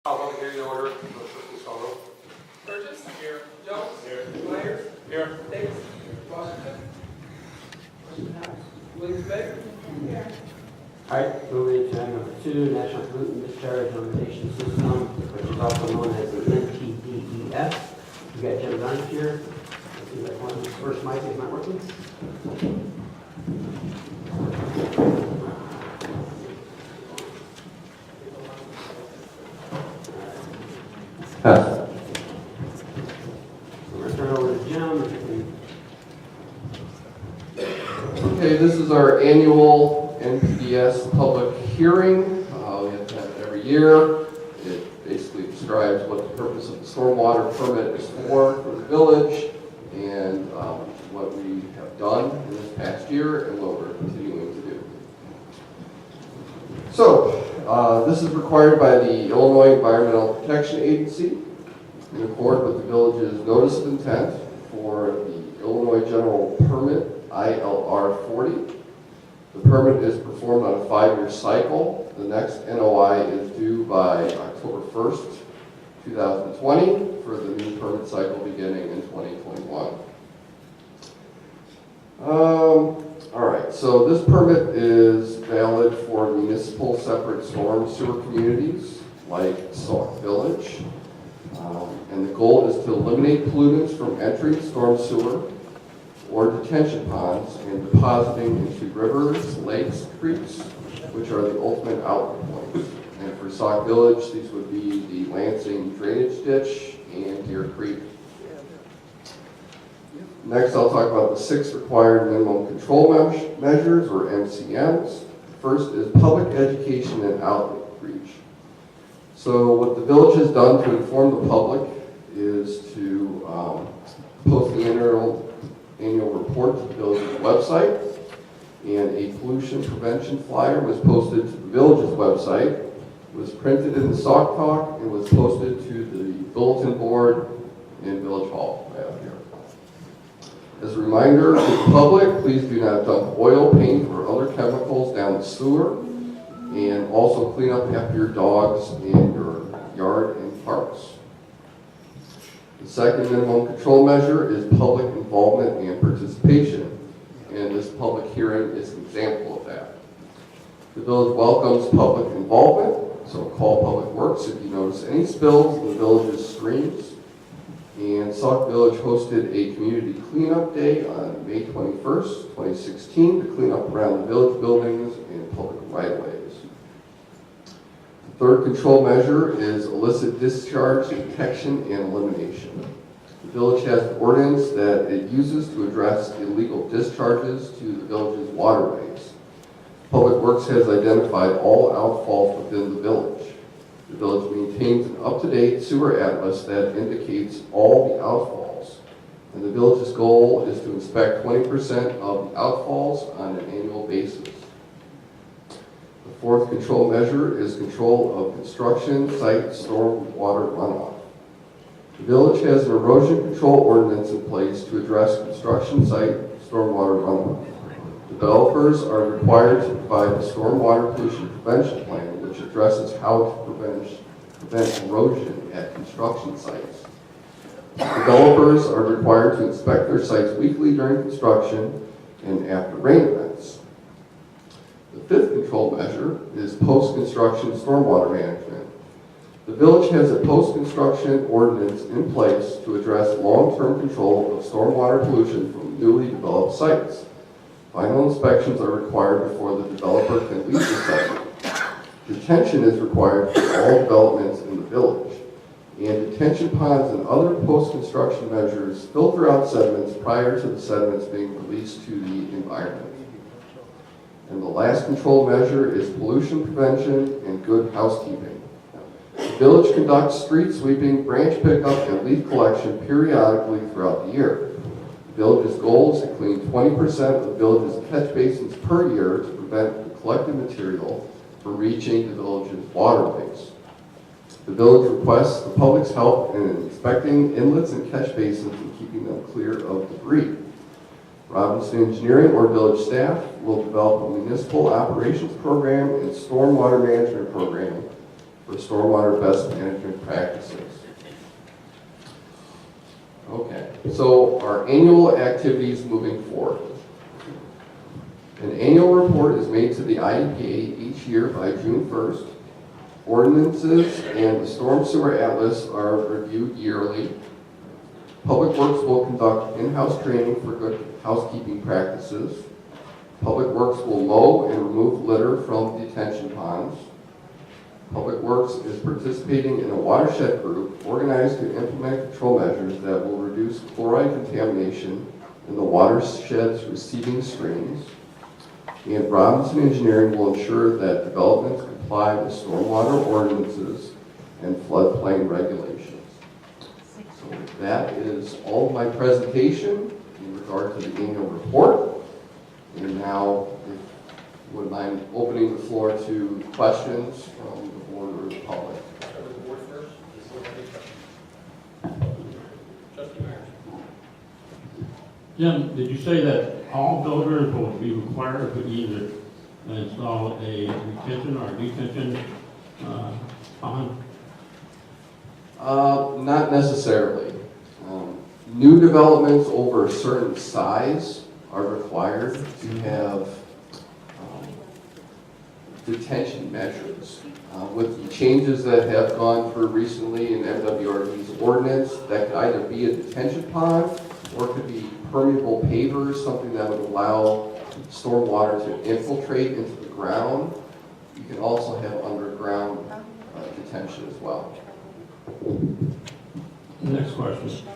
Public hearing order. Please call roll. Burgess. Here. Jones. Here. Myers. Here. Davis. Washington. Williams-Bright. All right, moving to item number 2, National Pollutant Discharge Notification System, which is also known as the NTDES. We got Jim Dunn here. Let's see if one first mic is not working. So we're going to turn it over to Jim. Okay, this is our annual NPDS public hearing. We have to have it every year. It basically describes what the purpose of the stormwater permit is for the village and what we have done in this past year and what we're continuing to do. So, this is required by the Illinois Environmental Protection Agency in accord with the village's notice of intent for the Illinois General Permit ILR 40. The permit is performed on a 5-year cycle. The next NOI is due by October 1st, 2020 for the new permit cycle beginning in 2021. All right, so this permit is valid for municipal separate storm sewer communities like Sauk Village. And the goal is to eliminate pollutants from entering storm sewer or detention ponds and depositing into rivers, lakes, creeks, which are the ultimate outlet points. And for Sauk Village, these would be the Lansing Drainage Ditch and Deer Creek. Next, I'll talk about the 6 required minimum control measures, or MCMs. First is public education and outreach. So what the village has done to inform the public is to post the annual report to the village's website, and a pollution prevention flyer was posted to the village's website, was printed in the Sauk Talk, and was posted to the bulletin board in Village Hall right up here. As a reminder to the public, please do not dump oil, paint, or other chemicals down the sewer, and also clean up after your dogs in your yard and parks. The second minimum control measure is public involvement and participation, and this public hearing is an example of that. The village welcomes public involvement, so call Public Works if you notice any spills in the village's streams. And Sauk Village hosted a community cleanup day on May 21st, 2016 to clean up around the village buildings and public right-of-ways. The third control measure is illicit discharge detection and elimination. The village has an ordinance that it uses to address illegal discharges to the village's waterways. Public Works has identified all outfalls within the village. The village maintains an up-to-date sewer atlas that indicates all the outfalls. And the village's goal is to inspect 20% of the outfalls on an annual basis. The fourth control measure is control of construction site storm water runoff. The village has an erosion control ordinance in place to address construction site stormwater runoff. Developers are required to provide a stormwater pollution prevention plan which addresses how to prevent erosion at construction sites. Developers are required to inspect their sites weekly during construction and after rain events. The fifth control measure is post-construction stormwater management. The village has a post-construction ordinance in place to address long-term control of stormwater pollution from newly developed sites. Final inspections are required before the developer can lease the site. Detention is required for all developments in the village. And detention ponds and other post-construction measures filter out sediments prior to the sediments being released to the environment. And the last control measure is pollution prevention and good housekeeping. The village conducts street sweeping, branch pickup, and leaf collection periodically throughout the year. The village's goal is to clean 20% of the village's catch basins per year to prevent the collected material from reaching the village's waterways. The village requests the public's help in inspecting inlets and catch basins and keeping them clear of debris. Robinson Engineering or village staff will develop a municipal operations program and stormwater management program for stormwater best management practices. Okay, so our annual activities moving forward. An annual report is made to the IEPA each year by June 1st. Ordinances and the storm sewer atlas are reviewed yearly. Public Works will conduct in-house training for good housekeeping practices. Public Works will mow and remove litter from detention ponds. Public Works is participating in a watershed group organized to implement control measures that will reduce chloride contamination in the watershed's receiving streams. And Robinson Engineering will ensure that developments comply with stormwater ordinances and floodplain regulations. So that is all of my presentation in regard to the annual report. And now, if you wouldn't mind opening the floor to questions from the board or the public. Start with the board first. Is there any questions? Trustee Myers. Jim, did you say that all builders will be required to either install a retention or detention pond? Not necessarily. New developments over a certain size are required to have detention measures. With the changes that have gone through recently in MWRD's ordinance, that could either be a detention pond or it could be permeable pavers, something that would allow stormwater to infiltrate into the ground. You can also have underground detention as well. Next question.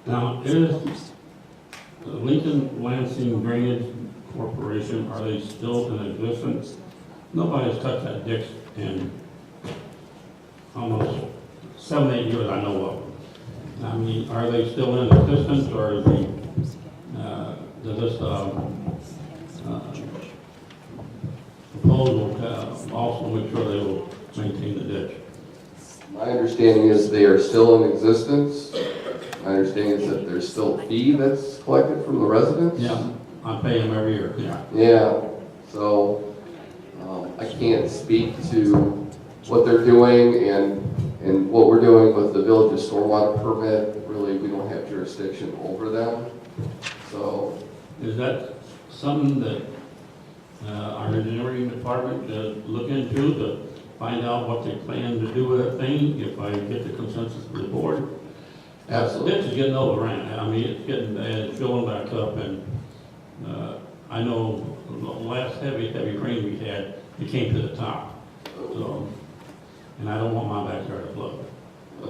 Now, is the Lincoln Lansing Drainage Corporation, are they still in existence? Nobody's touched that ditch in almost 7-8 years I know of. I mean, are they still in existence, or is does this proposal also make sure they will maintain the ditch? My understanding is they are still in existence. My understanding is that there's still a fee that's collected from the residents. Yeah, I pay them every year, yeah. Yeah, so I can't speak to what they're doing and what we're doing with the village's stormwater permit. Really, we don't have jurisdiction over them. So, Is that something that our engineering department should look into to find out what they plan to do with that thing, if I get the consensus of the board? absolutely. The ditch is getting overran. I mean, it's getting bad, it's filling back up, and I know the last heavy rain we had, it came to the top. So, and I don't want my backyard to flood.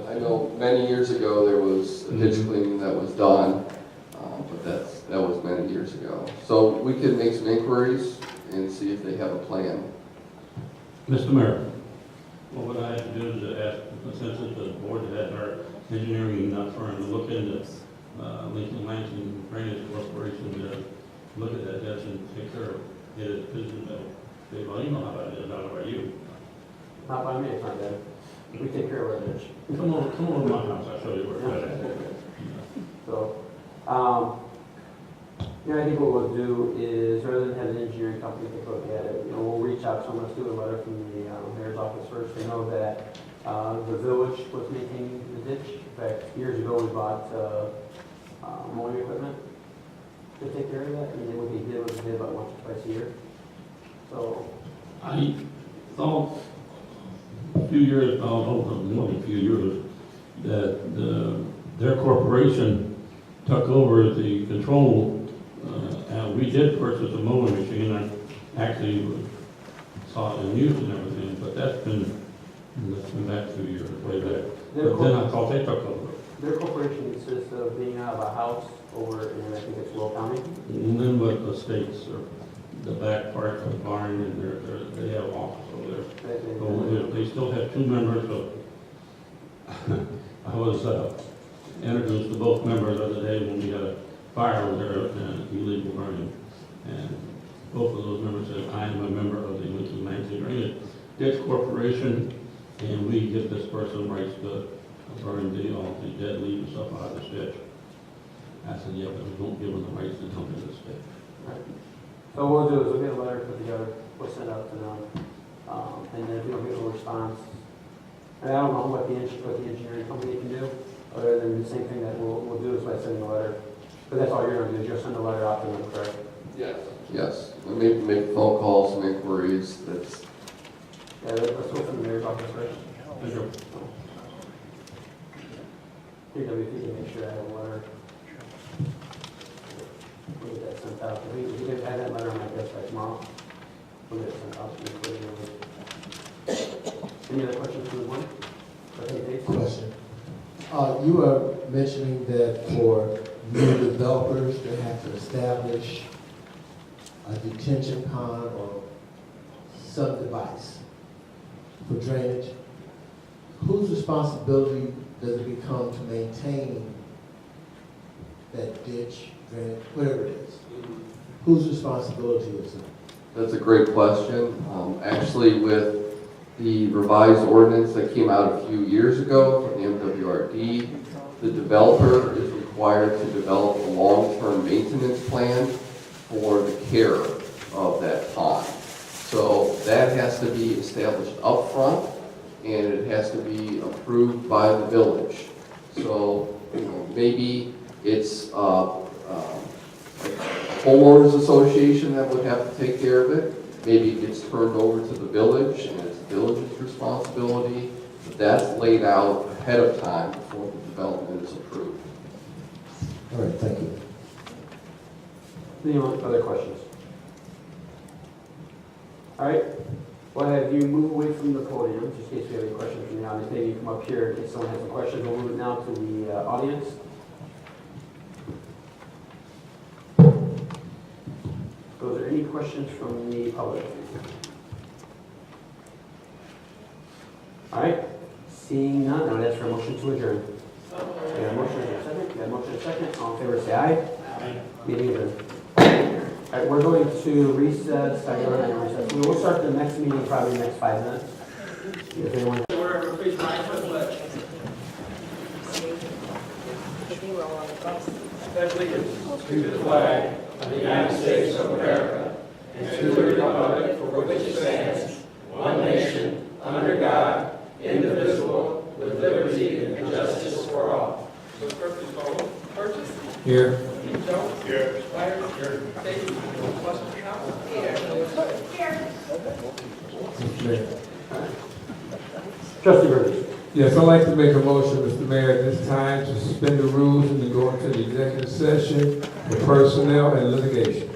I know many years ago there was a ditch cleaning that was done, but that was many years ago. So we could make some inquiries and see if they have a plan. Mr. Mayor, what would I have to do to ask the consensus of the board that has our engineering firm to look into Lincoln Lansing Drainage Corporation to look at that ditch and take care of it? Well, you know how that is, not about you. Not by me, it's not bad. We take care of our ditch. Come over to my house, I'll show you where it's at. So, I think what we'll do is, rather than have an engineering company take a look at it, we'll reach out to them, let's do a letter from the mayor's office first. They know that the village was maintaining the ditch. In fact, years ago, we bought mowing equipment to take care of that, and then what they did was they did about once or twice a year. So, I thought a few years, more than a few years, that their corporation took over the control. And we did purchase a mowing machine. I actually saw it in use and everything, but that's been back a few years, way back. But then I thought they took over. their corporation consists of being out of a house over in, I think it's Will County. And then with the states, or the back part of the barn, and they have office over there. So they still have two members of, I was introduced to both members the other day when we had a fire over there and illegal burning. And both of those members said, I am a member of the Lincoln Lansing Drainage Ditch Corporation, and we give this person rights to burn all the dead leaves and stuff out of this ditch. I said, yeah, but we don't give them the rights to dump in this ditch. Right. So what we'll do is we'll get a letter put together, we'll send out to them, And then if we don't get a response, and I don't know what the engineering company can do, other than the same thing that we'll do is by sending a letter. But that's all you're gonna do, is you'll send a letter out to them, correct? Yes. Yes, and maybe make phone calls, some inquiries, that's, Yeah, let's go from the mayor's office first. Thank you. DWP can make sure I have a letter. We'll get that sent out. If we didn't have that letter on my desk by tomorrow, we'll get it sent out to you. Any other questions from the board? Okay, Dave? Question. You were mentioning that for new developers, they have to establish a detention pond or some device for drainage. Whose responsibility does it become to maintain that ditch, drainage, whatever it is? Whose responsibility is it? that's a great question. Actually, with the revised ordinance that came out a few years ago from the MWRD, the developer is required to develop a long-term maintenance plan for the care of that pond. So that has to be established upfront, and it has to be approved by the village. So, maybe it's a homeowners association that would have to take care of it. Maybe it gets turned over to the village, and it's the village's responsibility. But that's laid out ahead of time before the development is approved. All right, thank you. Any other questions? All right, well, have you moved away from the podium, just in case we have any questions from the audience? Maybe you come up here in case someone has some questions. We'll move it now to the audience. So is there any questions from the public? All right, seeing none, I would ask for a motion to adjourn. We have a motion and a second. We have a motion and a second. All in favor, say aye. Aye. Meeting adjourned. All right, we're going to recess. I go ahead and recess. We will start the next meeting probably in the next 5 minutes. If anyone. Wherever, please rise for the pledge. Pledge allegiance to the flag of the United States of America and to the republic for which it stands, one nation, under God, indivisible, with liberty and justice for all. So clerk, please call roll. Burgess. Here. Jones. Here. Myers. Here. Davis. Washington House. Here. Mr. Mayor. Trustee Burgess. Yes, I'd like to make a motion, Mr. Mayor, at this time to suspend the rules and to go into the executive session for personnel and litigation.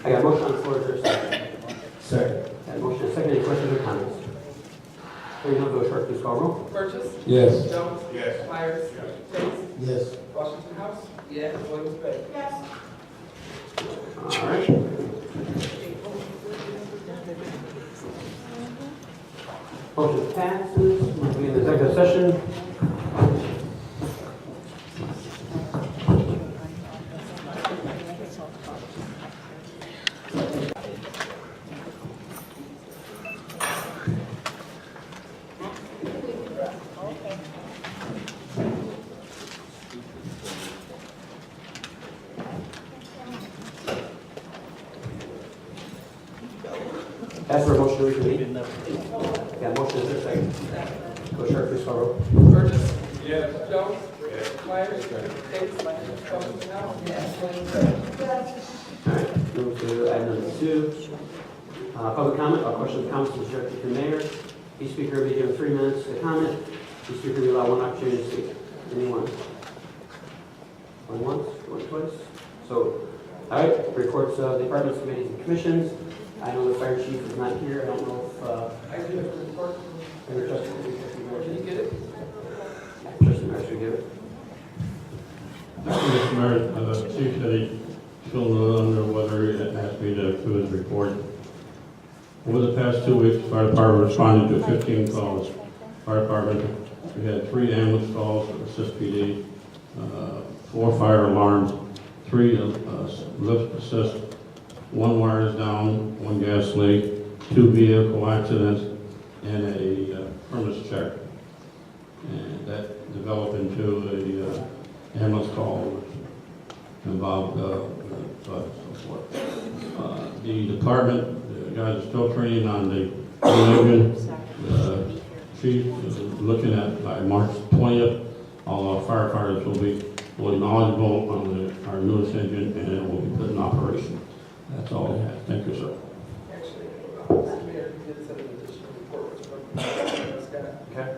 I got a motion on the floor. Is there a second? Second. Got a motion and a second. Any questions or comments? Hearing none, Village Clerk, please call roll. Burgess. Yes. Jones. Yes. Myers. Davis. Yes. Washington House. Yes. Williams Bay. Yes. All right. Motion passes. We'll be in the executive session. Ask for a motion to reconvene. Yeah, motion is there, second. Go short, please call roll. Burgess. Yes. Jones. Yes. Myers. Davis. Washington House. Yes. Williams Bay. All right, move to item number 2. Public comment, all questions or comments is directed to the mayor. Each speaker will be given 3 minutes to comment. Each speaker will be allowed 1 opportunity to speak. Anyone? Going once, going twice? So, all right, reports of departments, committees, and commissions. I know the fire chief is not here. I don't know if, I do have a report. Trustee Can you get it? Mayor should give it. Mr. Mayor, Chief said he still under whether he asked me to do his report. Over the past 2 weeks, the fire department responded to 15 calls. Fire department, we had 3 ambulance calls for assist PD, 4 fire alarms, 3 lift assist, 1 wire is down, 1 gas leak, 2 vehicle accidents, and a furnace check. And that developed into a ambulance call, which involved so forth. The department, guys are still training on the new engine. Chief is looking at by March 20th, all our firefighters will be fully knowledgeable on our newest engine, and it will be put in operation. That's all I have. Thank you, sir. Actually, Mr. Mayor, you did send an additional report, which Okay.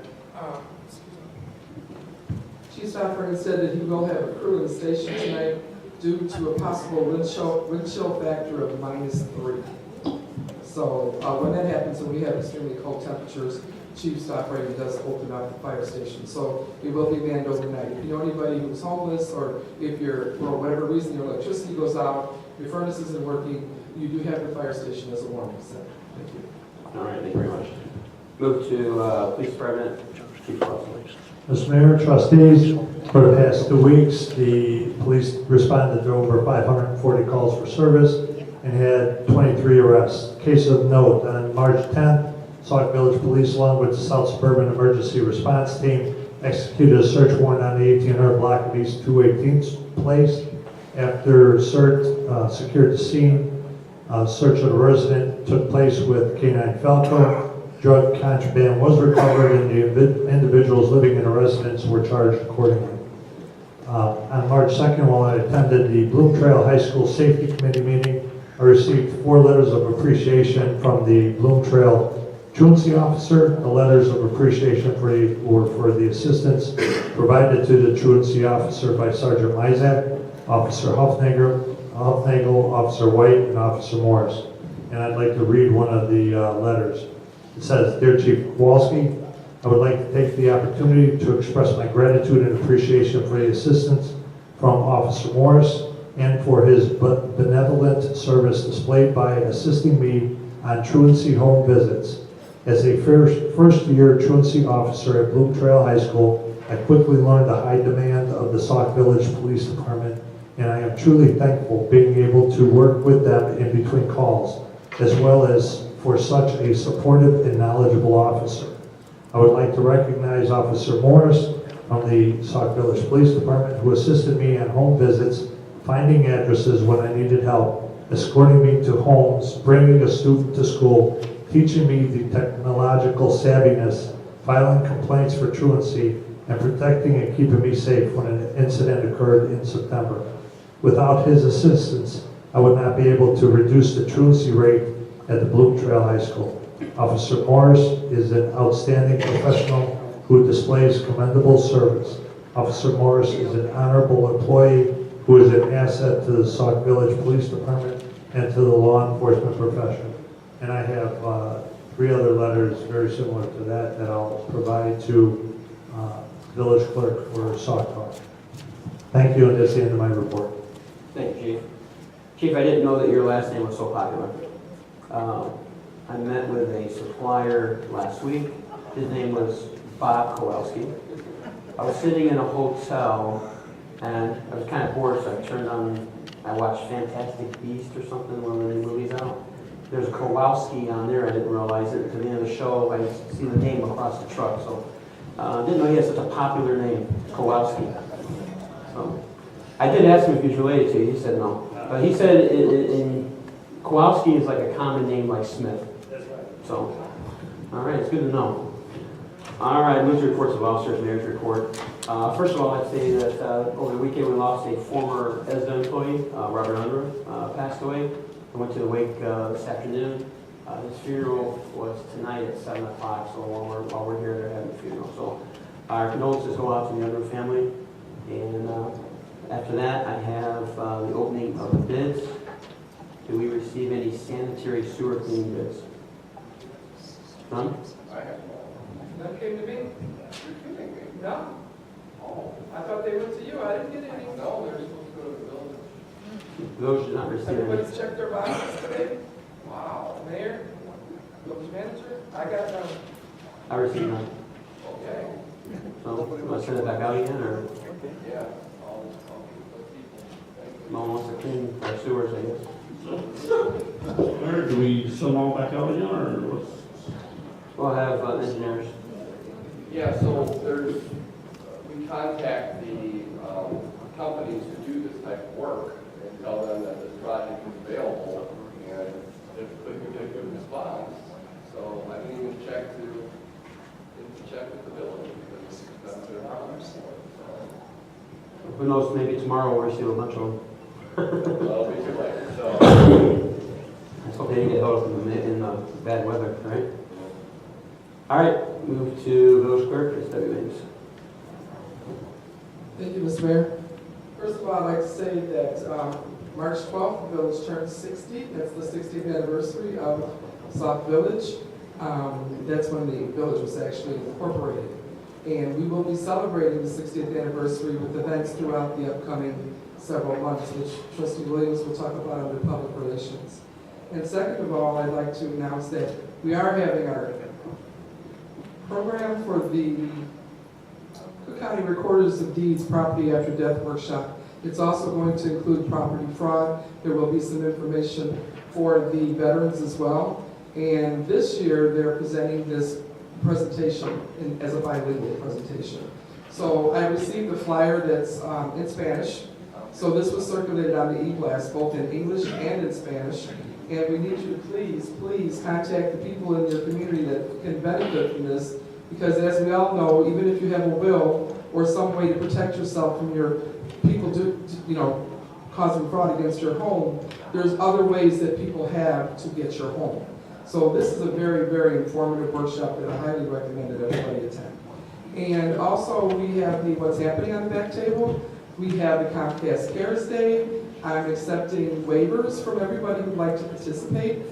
excuse me. Chief Stockford said that he will have a crew in the station tonight due to a possible wind chill factor of -3. So when that happens and we have extremely cold temperatures, Chief Stockford does open up the fire station. So we will be manned overnight. If you know anybody who's homeless, or if you're, for whatever reason, your electricity goes out, your furnace isn't working, you do have the fire station as a warning center. Thank you. All right, thank you very much. Move to Police Department, Chief Russell. Mr. Mayor, trustees, for the past 2 weeks, the police responded to over 540 calls for service and had 23 arrests. Case of note, on March 10th, Sauk Village Police, along with the South Suburban Emergency Response Team, executed a search warrant on the 1800 block of East 218th Place. After secured the scene, search of the resident took place with K-9 Falco. Drug contraband was recovered, and the individuals living in the residence were charged accordingly. On March 2nd, while I attended the Bloom Trail High School Safety Committee meeting, I received 4 letters of appreciation from the Bloom Trail truancy officer. The letters of appreciation were for the assistance provided to the truancy officer by Sergeant Mizak, Officer Huffnagel, Officer White, and Officer Morris. And I'd like to read one of the letters. It says, "Dear Chief Kowalski, I would like to take the opportunity to express my gratitude and appreciation for the assistance from Officer Morris and for his benevolent service displayed by assisting me on truancy home visits. As a first-year truancy officer at Bloom Trail High School, I quickly learned the high demand of the Sauk Village Police Department, and I am truly thankful being able to work with them in between calls, as well as for such a supportive and knowledgeable officer. I would like to recognize Officer Morris from the Sauk Village Police Department, who assisted me on home visits, finding addresses when I needed help, escorting me to homes, bringing a student to school, teaching me the technological savviness, filing complaints for truancy, and protecting and keeping me safe when an incident occurred in September. Without his assistance, I would not be able to reduce the truancy rate at the Bloom Trail High School. Officer Morris is an outstanding professional who displays commendable service. Officer Morris is an honorable employee who is an asset to the Sauk Village Police Department and to the law enforcement profession." And I have 3 other letters very similar to that I'll provide to Village Clerk for Sauk Talk. Thank you, and that's the end of my report. Thank you, Chief. Chief, I didn't know that your last name was so popular. I met with a supplier last week. His name was Bob Kowalski. I was sitting in a hotel, and I was kind of bored, so I watched Fantastic Beast or something, one of the new movies out. There's Kowalski on there. I didn't realize it. To the end of the show, I see the name across the truck, so I didn't know he had such a popular name, Kowalski. So I did ask him if he's related to you. He said no. But he said Kowalski is like a common name like Smith. That's right. So, all right, it's good to know. All right, move to reports of officers, mayor's report. First of all, I'd say that over the weekend we lost a former ESDA employee, Robert Unruh, passed away. I went to the wake this afternoon. His funeral was tonight at 7 o'clock, so while we're here, they're having a funeral. So our condolences go out to the Unruh family. And after that, I have the opening of the bids. Do we receive any sanitary sewer cleaning bids? None? None came to me? No? Oh, I thought they went to you. I didn't get any. No, they're supposed to go to the building. Those did not receive any. Everybody's checked their boxes today? Wow. Mayor? Village manager? I got none. I received none. Okay. So, want to send it back out again, or Yeah. no one wants to clean our sewers, I guess? Or do we send them all back out again, or what's? We'll have engineers. Yeah, so we contact the companies who do this type of work and tell them that this project is available, and if couldn't get a good response. So I didn't even check with the village because that's their problem. Who knows, maybe tomorrow we'll receive a bunch of them. Well, we could wait, so. Let's hope they didn't get held in the bad weather, right? All right, move to village clerk, Ms. Debbie Williams. Thank you, Mr. Mayor. First of all, I'd like to say that March 12th, the village turns 60. That's the 60th anniversary of Sauk Village. That's when the village was actually incorporated. And we will be celebrating the 60th anniversary with events throughout the upcoming several months, which Trustee Williams will talk about under public relations. And second of all, I'd like to announce that we are having our program for the Cook County Recorders of Deeds Property After Death Workshop. It's also going to include property fraud. There will be some information for the veterans as well. And this year, they're presenting this presentation as a bilingual presentation. So I received a flyer that's in Spanish. So this was circulated on the e-blast, both in English and in Spanish. And we need you to please contact the people in your community that can benefit from this. Because as we all know, even if you have a will or some way to protect yourself from your people causing fraud against your home, there's other ways that people have to get your home. So this is a very, very informative workshop that I highly recommend that everybody attend. And also we have what's happening on the back table. We have the Comcast Cares Day. I'm accepting waivers from everybody who'd like to participate.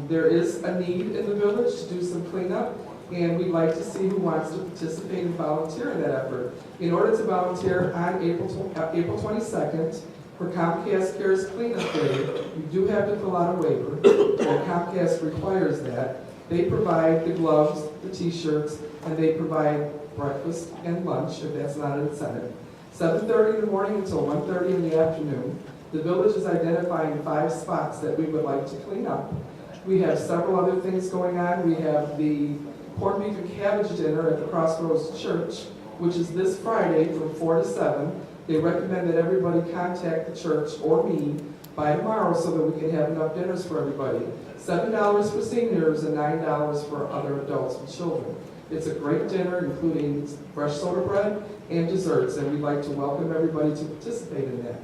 There is a need in the village to do some cleanup, and we'd like to see who wants to participate and volunteer in that effort. In order to volunteer on April 22nd for Comcast Cares Cleanup Day, you do have to fill out a waiver, and Comcast requires that. They provide the gloves, the t-shirts, and they provide breakfast and lunch, if that's not an incentive. 7:30 in the morning until 1:30 in the afternoon. The village is identifying 5 spots that we would like to clean up. We have several other things going on. We have the corned beef and cabbage dinner at the Crossroads Church, which is this Friday from 4 to 7. They recommend that everybody contact the church or me by tomorrow so that we can have enough dinners for everybody. $7 for seniors and $9 for other adults and children. It's a great dinner, including fresh soda bread and desserts, and we'd like to welcome everybody to participate in that.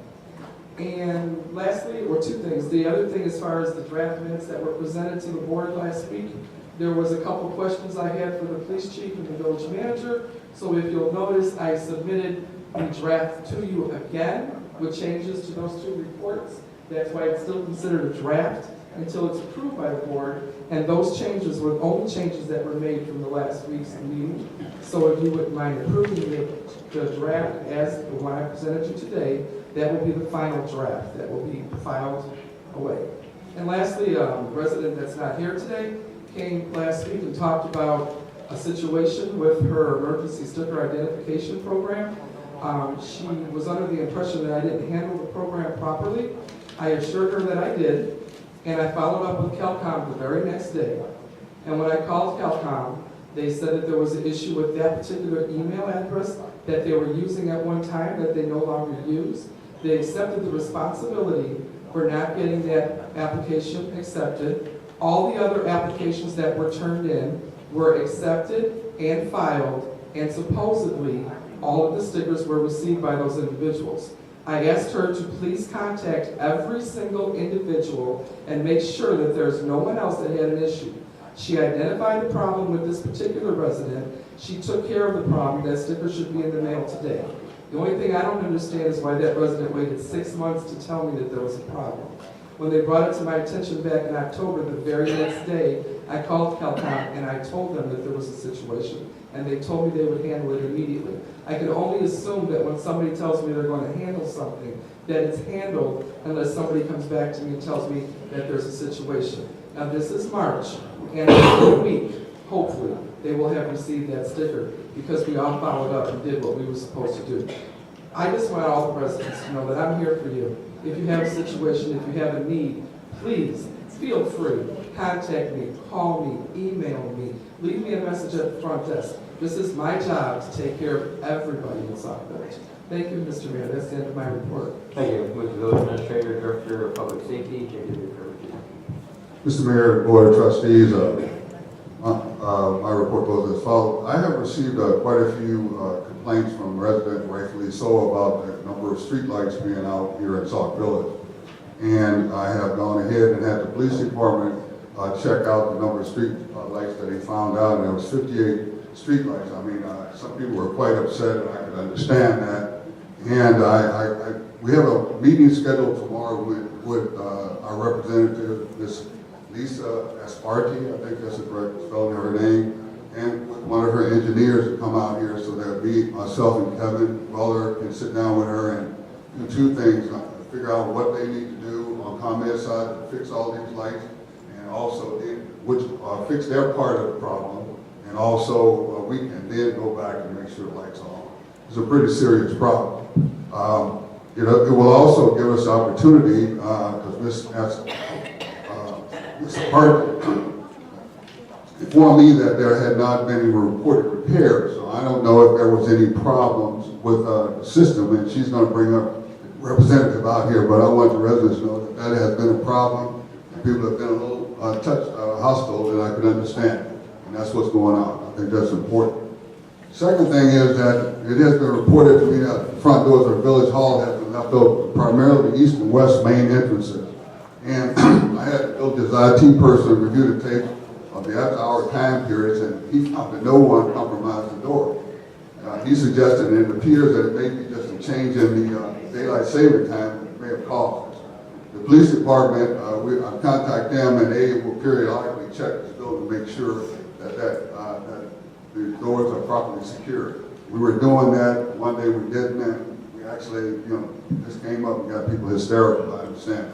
And lastly, or 2 things. The other thing, as far as the draft minutes that were presented to the board last week, there was a couple questions I had for the police chief and the village manager. So if you'll notice, I submitted the draft to you again with changes to those 2 reports. That's why it's still considered a draft until it's approved by the board. And those changes were the only changes that were made from the last week's meeting. So if you wouldn't mind approving the draft as the one I presented you today, that will be the final draft that will be filed away. And lastly, a resident that's not here today came last week and talked about a situation with her emergency sticker identification program. She was under the impression that I didn't handle the program properly. I assured her that I did, and I followed up with Calcom the very next day. And when I called Calcom, they said that there was an issue with that particular email address that they were using at one time that they no longer use. They accepted the responsibility for not getting that application accepted. All the other applications that were turned in were accepted and filed, and supposedly all of the stickers were received by those individuals. I asked her to please contact every single individual and make sure that there's no one else that had an issue. She identified the problem with this particular resident. She took care of the problem. That sticker should be in the mail today. The only thing I don't understand is why that resident waited 6 months to tell me that there was a problem. When they brought it to my attention back in October, the very next day, I called Calcom and I told them that there was a situation. And they told me they would handle it immediately. I can only assume that when somebody tells me they're going to handle something, that it's handled unless somebody comes back to me and tells me that there's a situation. Now this is March, and in a week, hopefully, they will have received that sticker because we all followed up and did what we were supposed to do. I just want all the residents to know that I'm here for you. If you have a situation, if you have a need, please feel free. Contact me, call me, email me, leave me a message at the front desk. This is my job to take care of everybody in Sauk Village. Thank you, Mr. Mayor. That's the end of my report. Thank you. Move to village administrator, director of public safety, James Reed. Mr. Mayor, Board of Trustees, my report goes as follows. I have received quite a few complaints from residents, rightfully so, about the number of streetlights being out here in Sauk Village. And I have gone ahead and had the police department check out the number of street lights that they found out, and there was 58 streetlights. I mean, some people were quite upset, and I could understand that. And we have a meeting scheduled tomorrow with our representative, Ms. Lisa Esparti, I think that's the correct spelling of her name, and with one of her engineers to come out here so that me, myself, and Kevin Weller can sit down with her and do two things: figure out what they need to do on ComEd side to fix all these lights, and also fix their part of the problem, and also we can then go back and make sure the lights are on. It's a pretty serious problem. It will also give us opportunity, because Ms. Hart informed me that there had not been any reported repairs, so I don't know if there was any problems with the system, and she's going to bring a representative out here, but I want the residents to know that that has been a problem, and people have been a little hostile, and I can understand, and that's what's going on. I think that's important. Second thing is that it has been reported to me that the front doors of Village Hall have been left open, primarily the east and west main entrances. And I had the village's IT person review the tape of the after-hour time periods, and he found that no one compromised the door. He suggested, and it appears that it may be just a change in the daylight saving time that may have caused this. The police department, I contact them, and they will periodically check this building to make sure that the doors are properly secured. We were doing that. One day we didn't, and we actually, this came up and got people hysterical. I understand.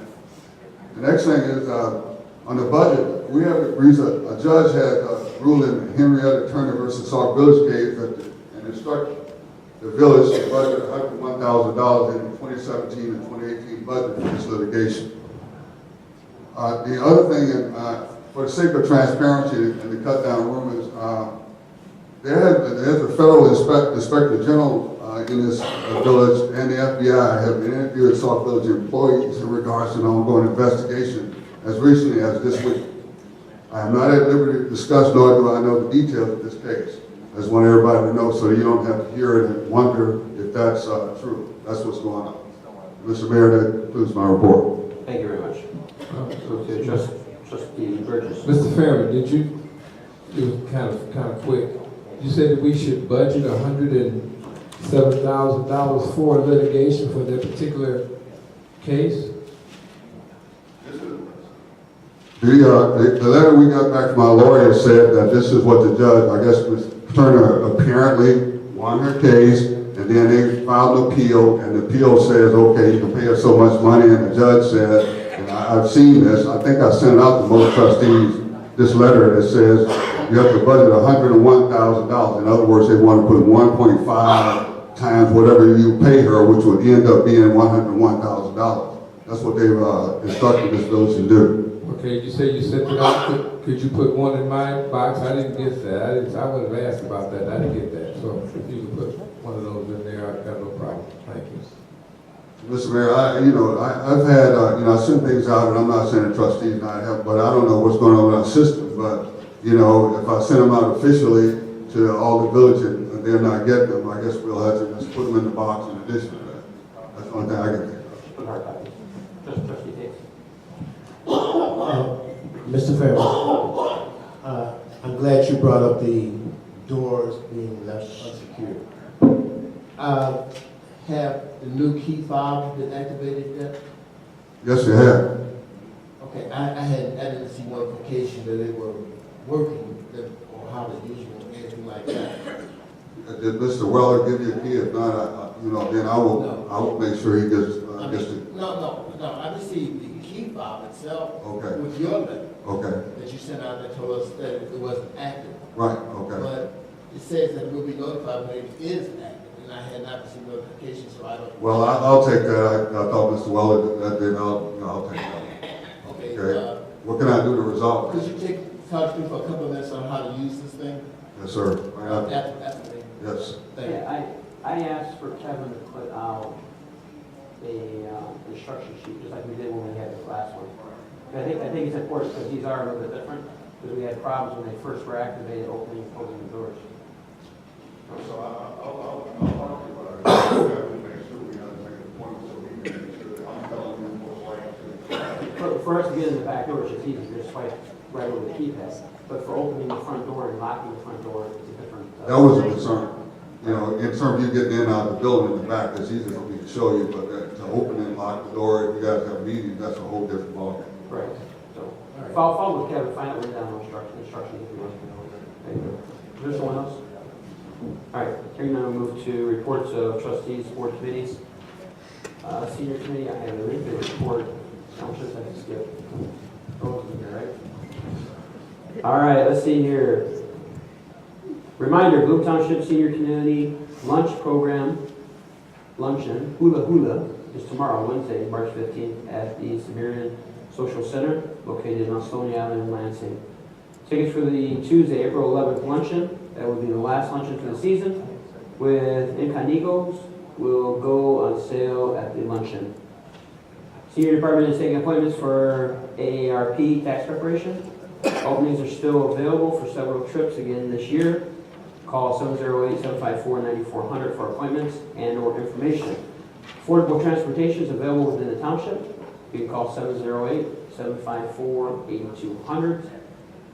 The next thing is, on the budget, we have a judge had ruled in Henrietta Turner versus Sauk Village case and instructed the village to budget $101,000 in the 2017 and 2018 budget for this litigation. The other thing, for the sake of transparency and to cut down rumors, there's a federal inspector general in this village, and the FBI have interviewed Sauk Village employees in regards to an ongoing investigation as recently as this week. I am not at liberty to discuss, nor do I know the details of this case. I just want everybody to know so you don't have to hear it and wonder if that's true. That's what's going on. Mr. Mayor, that concludes my report. Thank you very much. So to Trustee Burgess. Mr. Fairman, did you, it was kind of quick, you said that we should budget $107,000 for litigation for that particular case? The letter we got back from our lawyer said that this is what the judge, I guess Ms. Turner apparently won her case, and then they filed an appeal, and the appeal says, okay, you can pay us so much money, and the judge said, and I've seen this, I think I sent out to most trustees this letter that says you have to budget $101,000. In other words, they want to put 1.5 times whatever you pay her, which would end up being $101,000. That's what they've instructed this village to do. Okay, you say you sent it out. Could you put one in my box? I didn't get that. I would have asked about that. I didn't get that. So if you could put one of those in there, I've got no problem. Thank you. Mr. Mayor, I've had, I send things out, and I'm not saying the trustees not have, but I don't know what's going on with our system. But, if I send them out officially to all the villages and they're not getting them, I guess we'll have to just put them in the box in addition to that. That's the only thing I can think of. Just Trustee Davis. Mr. Fairman, I'm glad you brought up the doors being left unsecured. Have the new key fob been activated yet? Yes, you have. Okay, I didn't see notification that they were working or how to use it or anything like that. Did Mr. Weller give you a key? If not, then I will make sure he gets it. No, I received the key fob itself Okay. with your letter Okay. that you sent out that told us that it wasn't active. Right, okay. But it says that we'll be notified when it is active, and I had not received notification, so I don't. Well, I'll take that. I thought Mr. Weller did that, then I'll take that. Okay. Okay. What can I do to resolve Could this? you talk to me for a couple of minutes on how to use this thing? Yes, sir. After me. Yes. Thank you. Yeah, I asked for Kevin to put out a instruction sheet, just like we did when we had the last one, I think it's important because these are a little bit different, because we had problems when they first were activated, opening and closing the doors. So I'll talk to you about it. We have to make sure we have to make a point so we can make sure that I'm telling you what's right. For us to get in the back door, it's just easy, just swipe right over the keypad. But for opening the front door and locking the front door, it's a different. That was a concern. You know, in terms of you getting in and out of the building in the back, it's easy for me to show you, but to open and lock the door, if you guys have meetings, that's a whole different ballgame. Right, so, follow with Kevin, find out where down instructions if you want to know. There you go. Is there someone else? All right, hearing none, we'll move to reports of trustees, board committees. Senior committee, I have a really good report. I'm just have to skip. Rose is here, right? All right, let's see here. Reminder, Bloom Township Senior Community Lunch Program, Luncheon, Hula Hula, is tomorrow, Wednesday, March 15th, at the Sumerian Social Center, located on Stony Island in Lansing. Tickets for the Tuesday, April 11th luncheon, that will be the last luncheon for the season, with Incognegos, will go on sale at the luncheon. Senior Department is taking appointments for AARP tax preparation. Openings are still available for several trips again this year. Call 708-754-9400 for appointments and or information. Affordable transportation is available within the township. You can call 708-754-8200.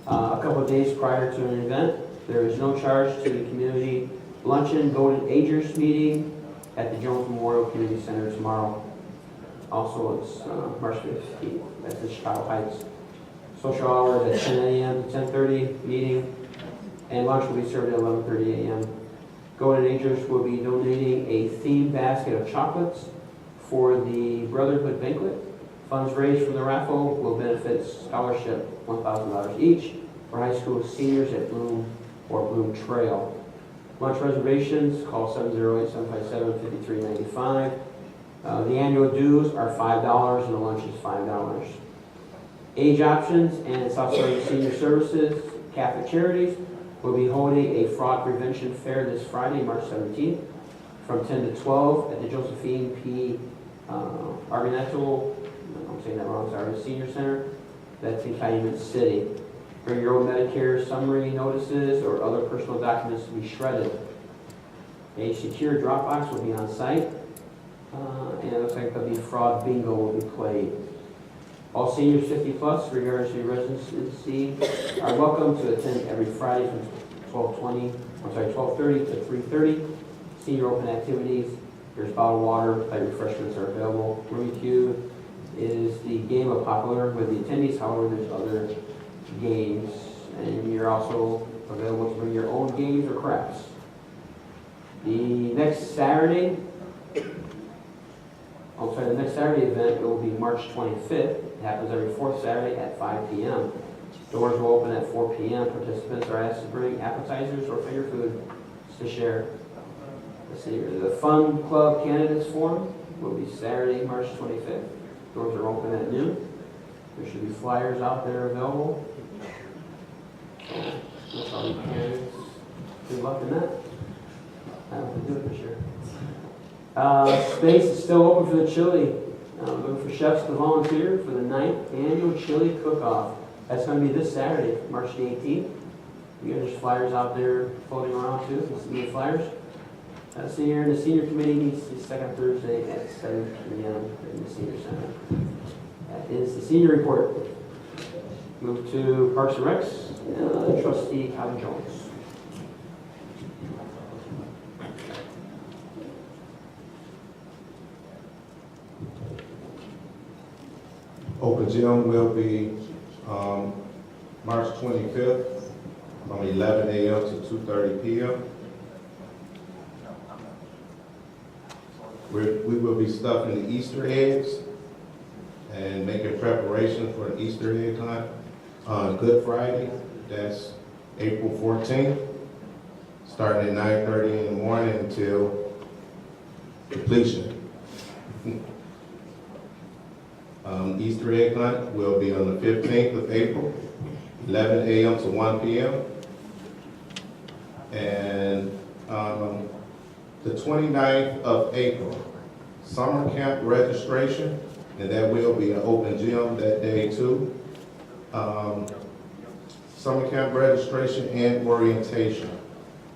A couple of days prior to an event, there is no charge to the community luncheon Golden Agers meeting at the Jones Memorial Community Center tomorrow. Also, it's March 15th. That's in Chicago Heights. Social hours at 10 a.m. to 10:30 meeting, and lunch will be served at 11:30 a.m. Golden Agers will be donating a themed basket of chocolates for the Brotherhood Banquet. Funds raised from the raffle will benefit scholarship $1,000 each for high school seniors at Bloom or Bloom Trail. Lunch reservations, call 708-757-5395. The annual dues are $5 and the lunch is $5. Age options and Southside Senior Services Catholic Charities will be holding a fraud prevention fair this Friday, March 17th, from 10 to 12 at the Josephine P. Argonato, I'm saying that wrong, sorry, Senior Center. That's in Calumet City. Bring your own Medicare summary notices or other personal documents to be shredded. A secure drop box will be on site. And it looks like there'll be fraud bingo will be played. All seniors 50 plus, regardless of your residency, are welcome to attend every Friday from 12:30 to 3:30. Senior open activities. There's bottled water, light refreshments are available. Rummikub is the game of popular with the attendees. However, there's other games, and you're also available to bring your own games or crafts. The next Saturday event will be March 25th. It happens every fourth Saturday at 5 p.m. Doors will open at 4 p.m. Participants are asked to bring appetizers or finger food to share. Let's see here. The Fun Club Candidates Forum will be Saturday, March 25th. Doors are open at noon. There should be flyers out there available. So, that's all you candidates. Good luck in that. I don't have to do it this year. Space is still open for the chili. Looking for chefs to volunteer for the 9th annual chili cook-off. That's going to be this Saturday, March the 18th. There's flyers out there floating around too. You see the flyers. Senior and the senior committee meets the second Thursday at 7 p.m. in the senior center. That is the senior report. Move to Parks and Recs. Trustee Calvin Jones. Open gym will be March 25th from 11 a.m. to 2:30 p.m. We will be stuffing the Easter eggs and making preparation for the Easter egg hunt on Good Friday. That's April 14th, starting at 9:30 in the morning until completion. Easter egg hunt will be on the 15th of April, 11 a.m. to 1 p.m. And the 29th of April, summer camp registration and there will be an open gym that day too. Summer camp registration and orientation,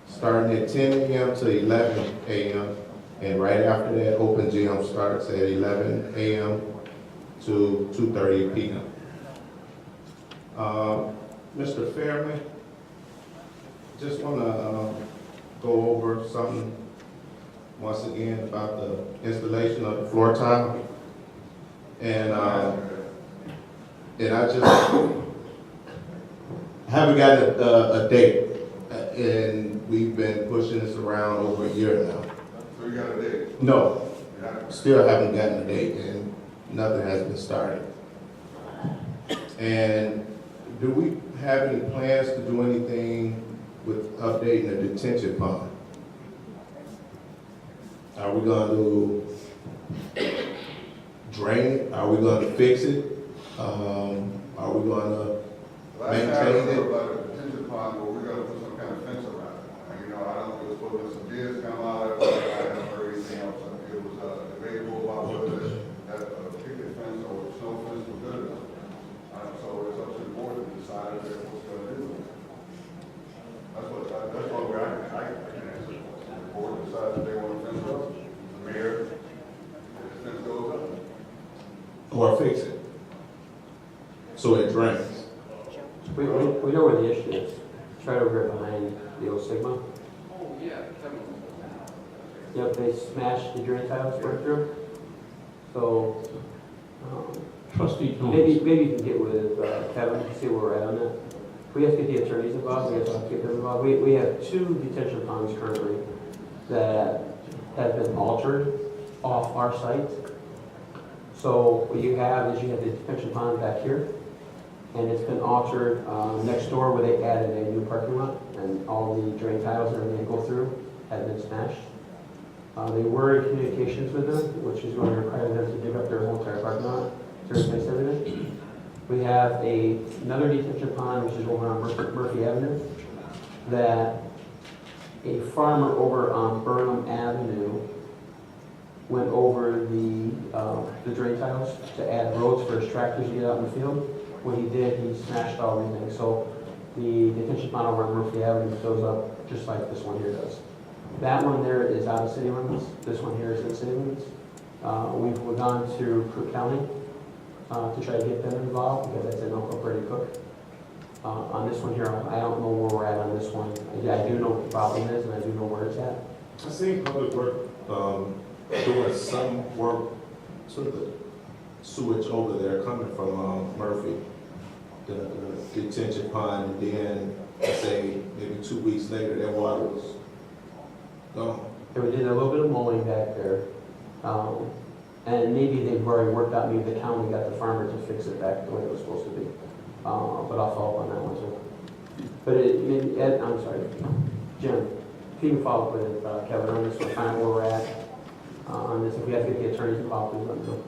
starting at 10 a.m. to 11 a.m. And right after that, open gym starts at 11 a.m. to 2:30 p.m. Mr. Fairman, just want to go over something once again about the installation of the floor tile. And I haven't got a date, and we've been pushing this around over a year now. So you got a date? No, Yeah. still haven't gotten a date, and nothing has been started. And do we have any plans to do anything with updating the detention pond? Are we going to drain it? Are we going to fix it? Are we going to Last time I maintain heard it? about a detention pond, well, we gotta put some kind of fence around it. And, you know, I don't know, there's supposed to be some bids come out, but I haven't heard anything else. It was debatable about whether that picket fence or snow fence was good enough. So it's up to the board to decide if they're what's gonna do. That's one way I can answer it. The board decides if they want to fence up, the mayor, if the fence goes up. Or fix it? So it drains? We know where the issue is. It's right over here behind the old Sigma. Oh, yeah, Kevin. Yep, they smashed the drain tiles right through. So, Trustee Jones. maybe you can get with Kevin to see where we're at on that. We have to get the attorneys involved, we have to get them involved. We have 2 detention ponds currently that have been altered off our site. So what you have is you have the detention pond back here, and it's been altered next door where they added a new parking lot, and all the drain tiles and everything that go through have been smashed. They were in communications with them, which is going to require them to dig up their whole entire parking lot to replace everything. We have another detention pond, which is over on Murphy Avenue, that a farmer over on Burnham Avenue went over the drain tiles to add roads for his tractors to get out in the field. When he did, he smashed all everything. So the detention pond over on Murphy Avenue fills up just like this one here does. That one there is out of city limits. This one here is in city limits. We've gone to Cook County to try to get them involved because that's an unincorporated Cook. On this one here, I don't know where we're at on this one. I do know what the problem is, and I do know where it's at. I seen Public Work doing some work to the sewage over there coming from Murphy, the detention pond, and then say maybe 2 weeks later that water was gone. And we did a little bit of mowing back there. And maybe they've already worked out, maybe the county got the farmer to fix it back the way it was supposed to be. But I'll follow up on that one too. But Ed, I'm sorry, Jim, if you can follow up with Kevin on this one, find where we're at on this. If we have to get the attorneys involved, please let me know.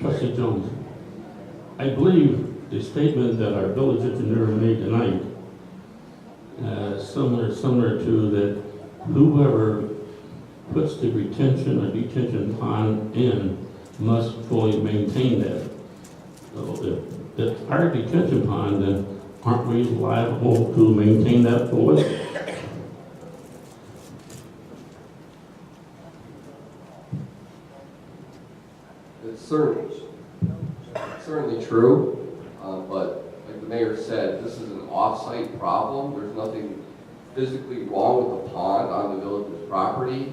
Trustee Jones, I believe the statement that our village engineer made tonight, similar to that whoever puts the retention or detention pond in must fully maintain that. So if it's our detention pond, then aren't we liable to maintain that fully? It's certainly true, but like the mayor said, this is an off-site problem. There's nothing physically wrong with the pond on the village's property.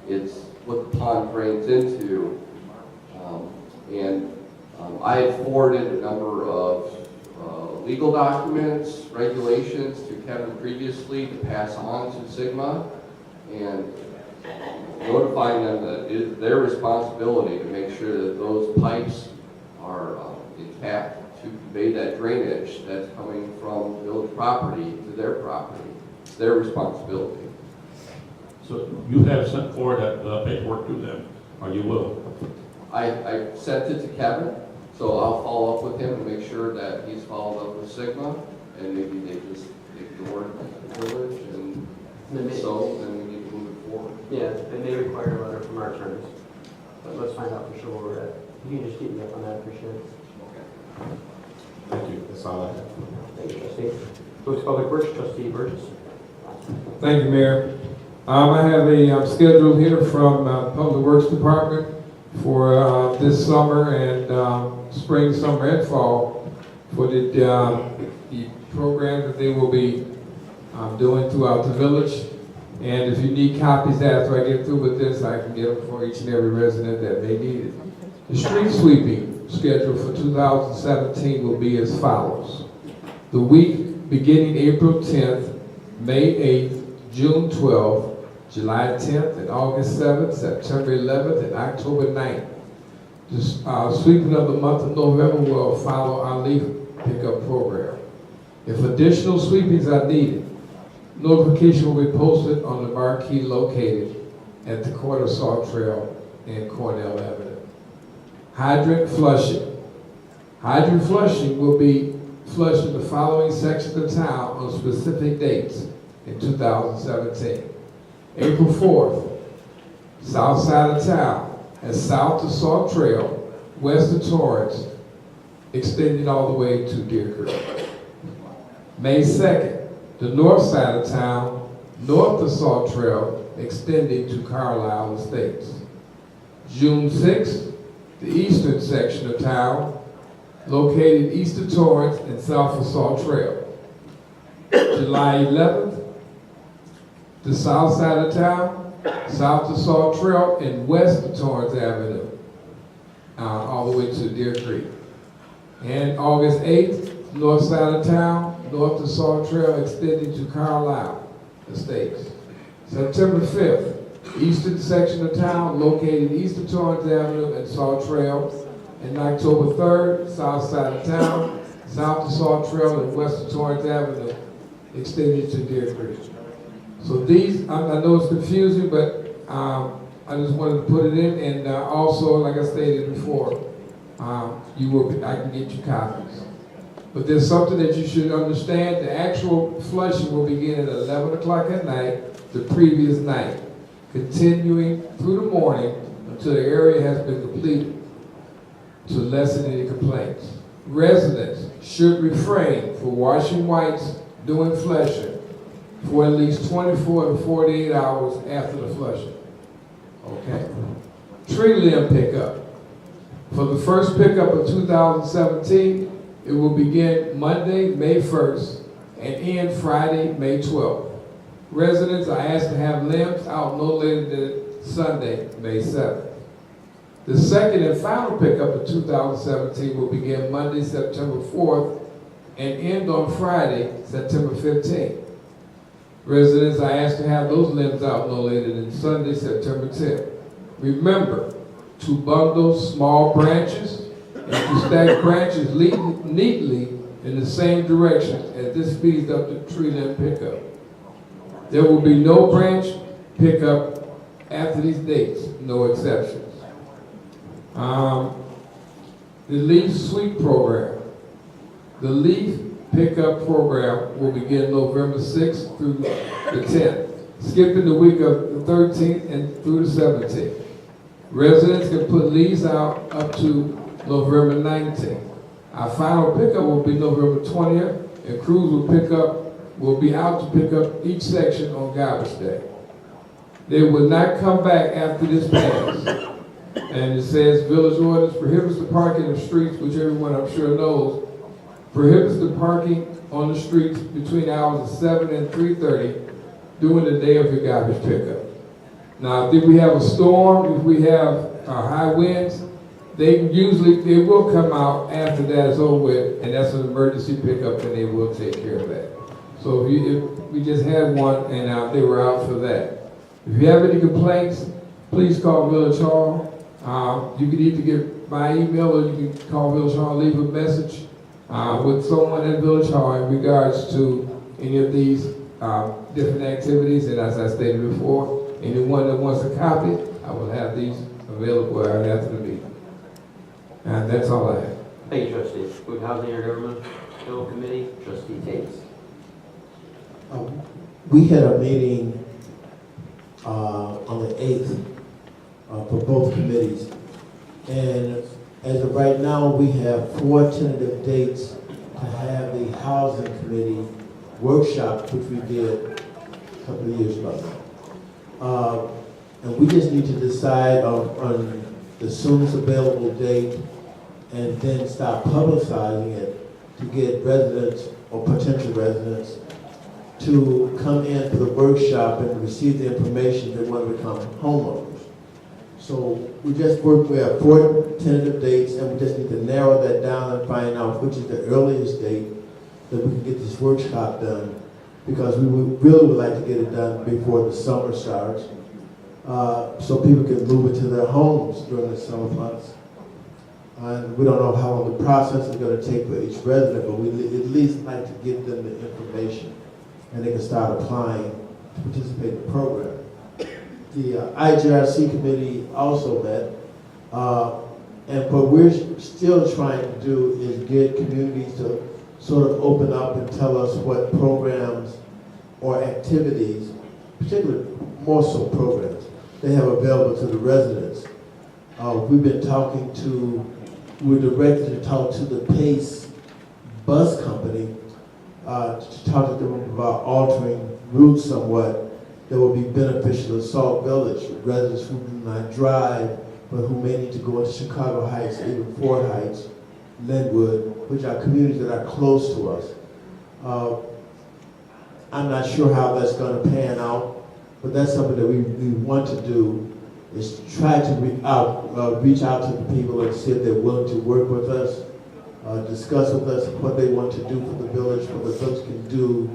It's what the pond drains into. I had forwarded a number of legal documents, regulations to Kevin previously to pass on to Sigma, and notifying them that it is their responsibility to make sure that those pipes are intact to convey that drainage that's coming from village property to their property. It's their responsibility. So you have sent forward that paperwork to them, or you will? I sent it to Kevin, so I'll follow up with him and make sure that he's followed up with Sigma, and maybe they just ignored the village, and so then we need to move it forward. Yeah, and they require a letter from our attorneys. but let's find out for sure where we're at. You can just keep me up on that, appreciate it. Thank you, that's all I have. Thank you, trustee. Go to Public Works, trustee Burgess. Thank you, Mayor. I have a schedule here from Public Works Department for this summer and spring, summer, and fall for the program that they will be doing throughout the village. And if you need copies after I get through with this, I can get them for each and every resident that may need it. The street sweeping schedule for 2017 will be as follows. The week beginning April 10th, May 8th, June 12th, July 10th, and August 7th, September 11th, and October 9th. The sweeping of the month of November will follow our leaf pickup program. If additional sweepings are needed, notification will be posted on the marquee located at the corner of Sauk Trail and Cornell Avenue. Hydrant flushing. Hydrant flushing will be flushed in the following sections of town on specific dates in 2017. April 4th, south side of town, as south to Sauk Trail, west to Torrance, extending all the way to Deer Creek. May 2nd, the north side of town, north to Sauk Trail, extending to Carlisle Estates. June 6th, the eastern section of town, located east of Torrance and south of Sauk Trail. July 11th, the south side of town, south to Sauk Trail and west of Torrance Avenue, all the way to Deer Creek. And August 8th, north side of town, north to Sauk Trail, extending to Carlisle Estates. September 5th, eastern section of town, located east of Torrance Avenue and Sauk Trail. And October 3rd, south side of town, south to Sauk Trail and west of Torrance Avenue, extending to Deer Creek. So these, I know it's confusing, but I just wanted to put it in, and also, like I stated before, I can get you copies. But there's something that you should understand. The actual flushing will begin at 11 o'clock at night, the previous night, continuing through the morning until the area has been completed to lessen any complaints. Residents should refrain from washing whites during flushing for at least 24 to 48 hours after the flushing. Okay. Tree limb pickup. For the first pickup of 2017, it will begin Monday, May 1st, and end Friday, May 12th. Residents are asked to have limbs out no later than Sunday, May 7th. The second and final pickup of 2017 will begin Monday, September 4th, and end on Friday, September 15th. Residents are asked to have those limbs out no later than Sunday, September 10th. Remember to bundle small branches and to stack branches neatly in the same direction, as this speeds up the tree limb pickup. There will be no branch pickup after these dates, no exceptions. The leaf sweep program. The leaf pickup program will begin November 6th through the 10th, skipping the week of the 13th and through the 17th. Residents can put leaves out up to November 19th. Our final pickup will be November 20th, and crews will be out to pick up each section on garbage day. They will not come back after this passes. And it says, village ordinance prohibits the parking of streets, which everyone I'm sure knows, prohibits the parking on the streets between hours of 7 and 3:30 during the day of your garbage pickup. Now, if we have a storm, if we have high winds, they will come out after that is over with, and that's an emergency pickup, and they will take care of that. So if we just had one, and they were out for that. If you have any complaints, please call Village Hall. You can either get my email, or you can call Village Hall and leave a message with someone at Village Hall in regards to any of these different activities. And as I stated before, anyone that wants a copy, I will have these available after the meeting. And that's all I have. Thank you, trustee. With Housing and Government Bill Committee, trustee Tate. We had a meeting on the 8th for both committees. And as of right now, we have 4 tentative dates to have the housing committee workshop, which we did a couple of years ago. And we just need to decide on the soonest available date and then start publicizing it to get residents or potential residents to come in for the workshop and receive the information they want to become homeowners. So we have 4 tentative dates, and we just need to narrow that down and find out which is the earliest date that we can get this workshop done, because we really would like to get it done before the summer starts, so people can move into their homes during the summer months. And we don't know how long the process is going to take for each resident, but we at least like to give them the information, and they can start applying to participate in the program. The IGRC committee also met, and what we're still trying to do is get communities to sort of open up and tell us what programs or activities, particularly more so programs, they have available to the residents. We're directed to talk to the PACE bus company to talk to them about altering routes somewhat that will be beneficial to Sauk Village, residents who do not drive, but who may need to go into Chicago Heights, even Fort Heights, Linwood, which are communities that are close to us. I'm not sure how that's going to pan out, but that's something that we want to do, is try to reach out to the people and see if they're willing to work with us, discuss with us what they want to do for the village, what the village can do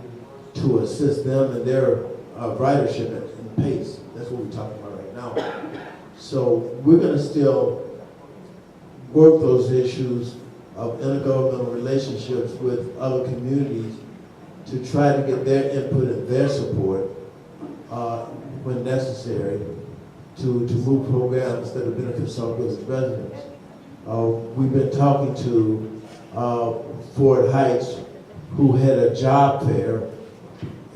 to assist them in their ridership and pace. That's what we're talking about right now. So we're going to still work those issues of intergovernmental relationships with other communities to try to get their input and their support when necessary to move programs that will benefit Sauk Village residents. We've been talking to Fort Heights, who had a job fair,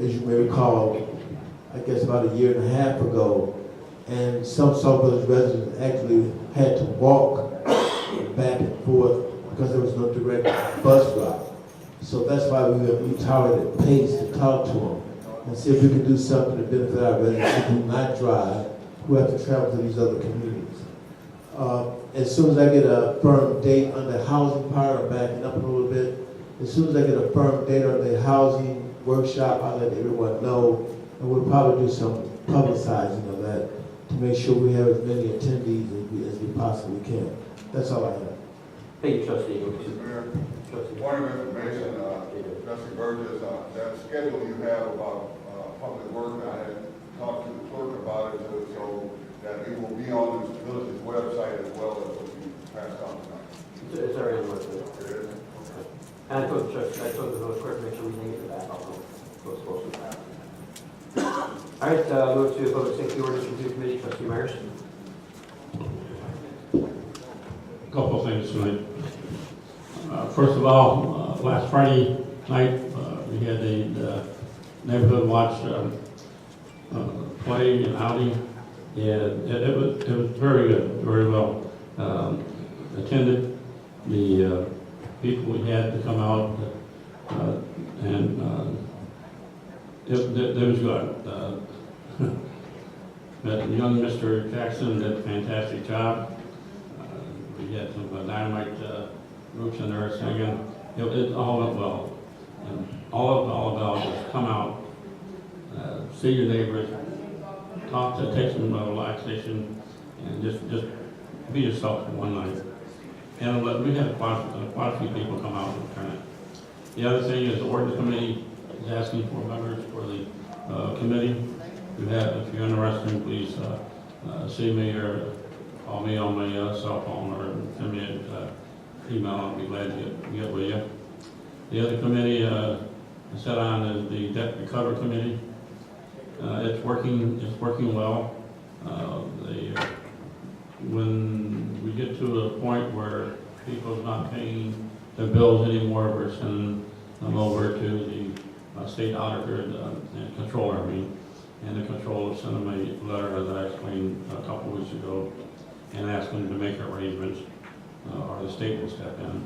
as you may recall, I guess about 1.5 years ago, and some Sauk Village residents actually had to walk back and forth because there was no direct bus route. So that's why we targeted PACE to talk to them and see if we can do something to benefit our residents who do not drive, who have to travel to these other communities. As soon as I get a firm date on the housing part, I'm backing up a little bit. As soon as I get a firm date on the housing workshop, I'll let everyone know, and we'll probably do some publicizing of that to make sure we have as many attendees as we possibly can. That's all I have. Thank you, Trustee. Mr. Mayor, Trustee. point of information, Trustee Burgess, that schedule you have about public work, I had talked to the clerk about it, so that it will be on the village's website as well as what you passed on tonight. It's already on the website. It is? Okay. And I told the village clerk to make sure we didn't get the back also. All right, move to public safety ordinance review committee, Trustee Myers. A couple of things tonight. First of all, last Friday night, we had a neighborhood watch play and outing, and it was very good, very well attended. The people we had to come out and it was good. But young Mr. Jackson did a fantastic job. We had some dynamite groups in there singing. It all went well. And all about just come out, see your neighbors, talk to, take some relaxation, and just be yourself for one night. And we had quite a few people come out and turn it. The other thing is the ordinance committee is asking for members for the committee. If you're interested, please see me or call me on my cell phone or send me an email. I'll be glad to get with you. The other committee I sat on is the debt recovery committee. It's working well. When we get to a point where people are not paying their bills anymore, we're sending them over to the state auditor and controller, and the controller sent them a letter, as I explained a couple weeks ago, and ask them to make arrangements, or the state will step in.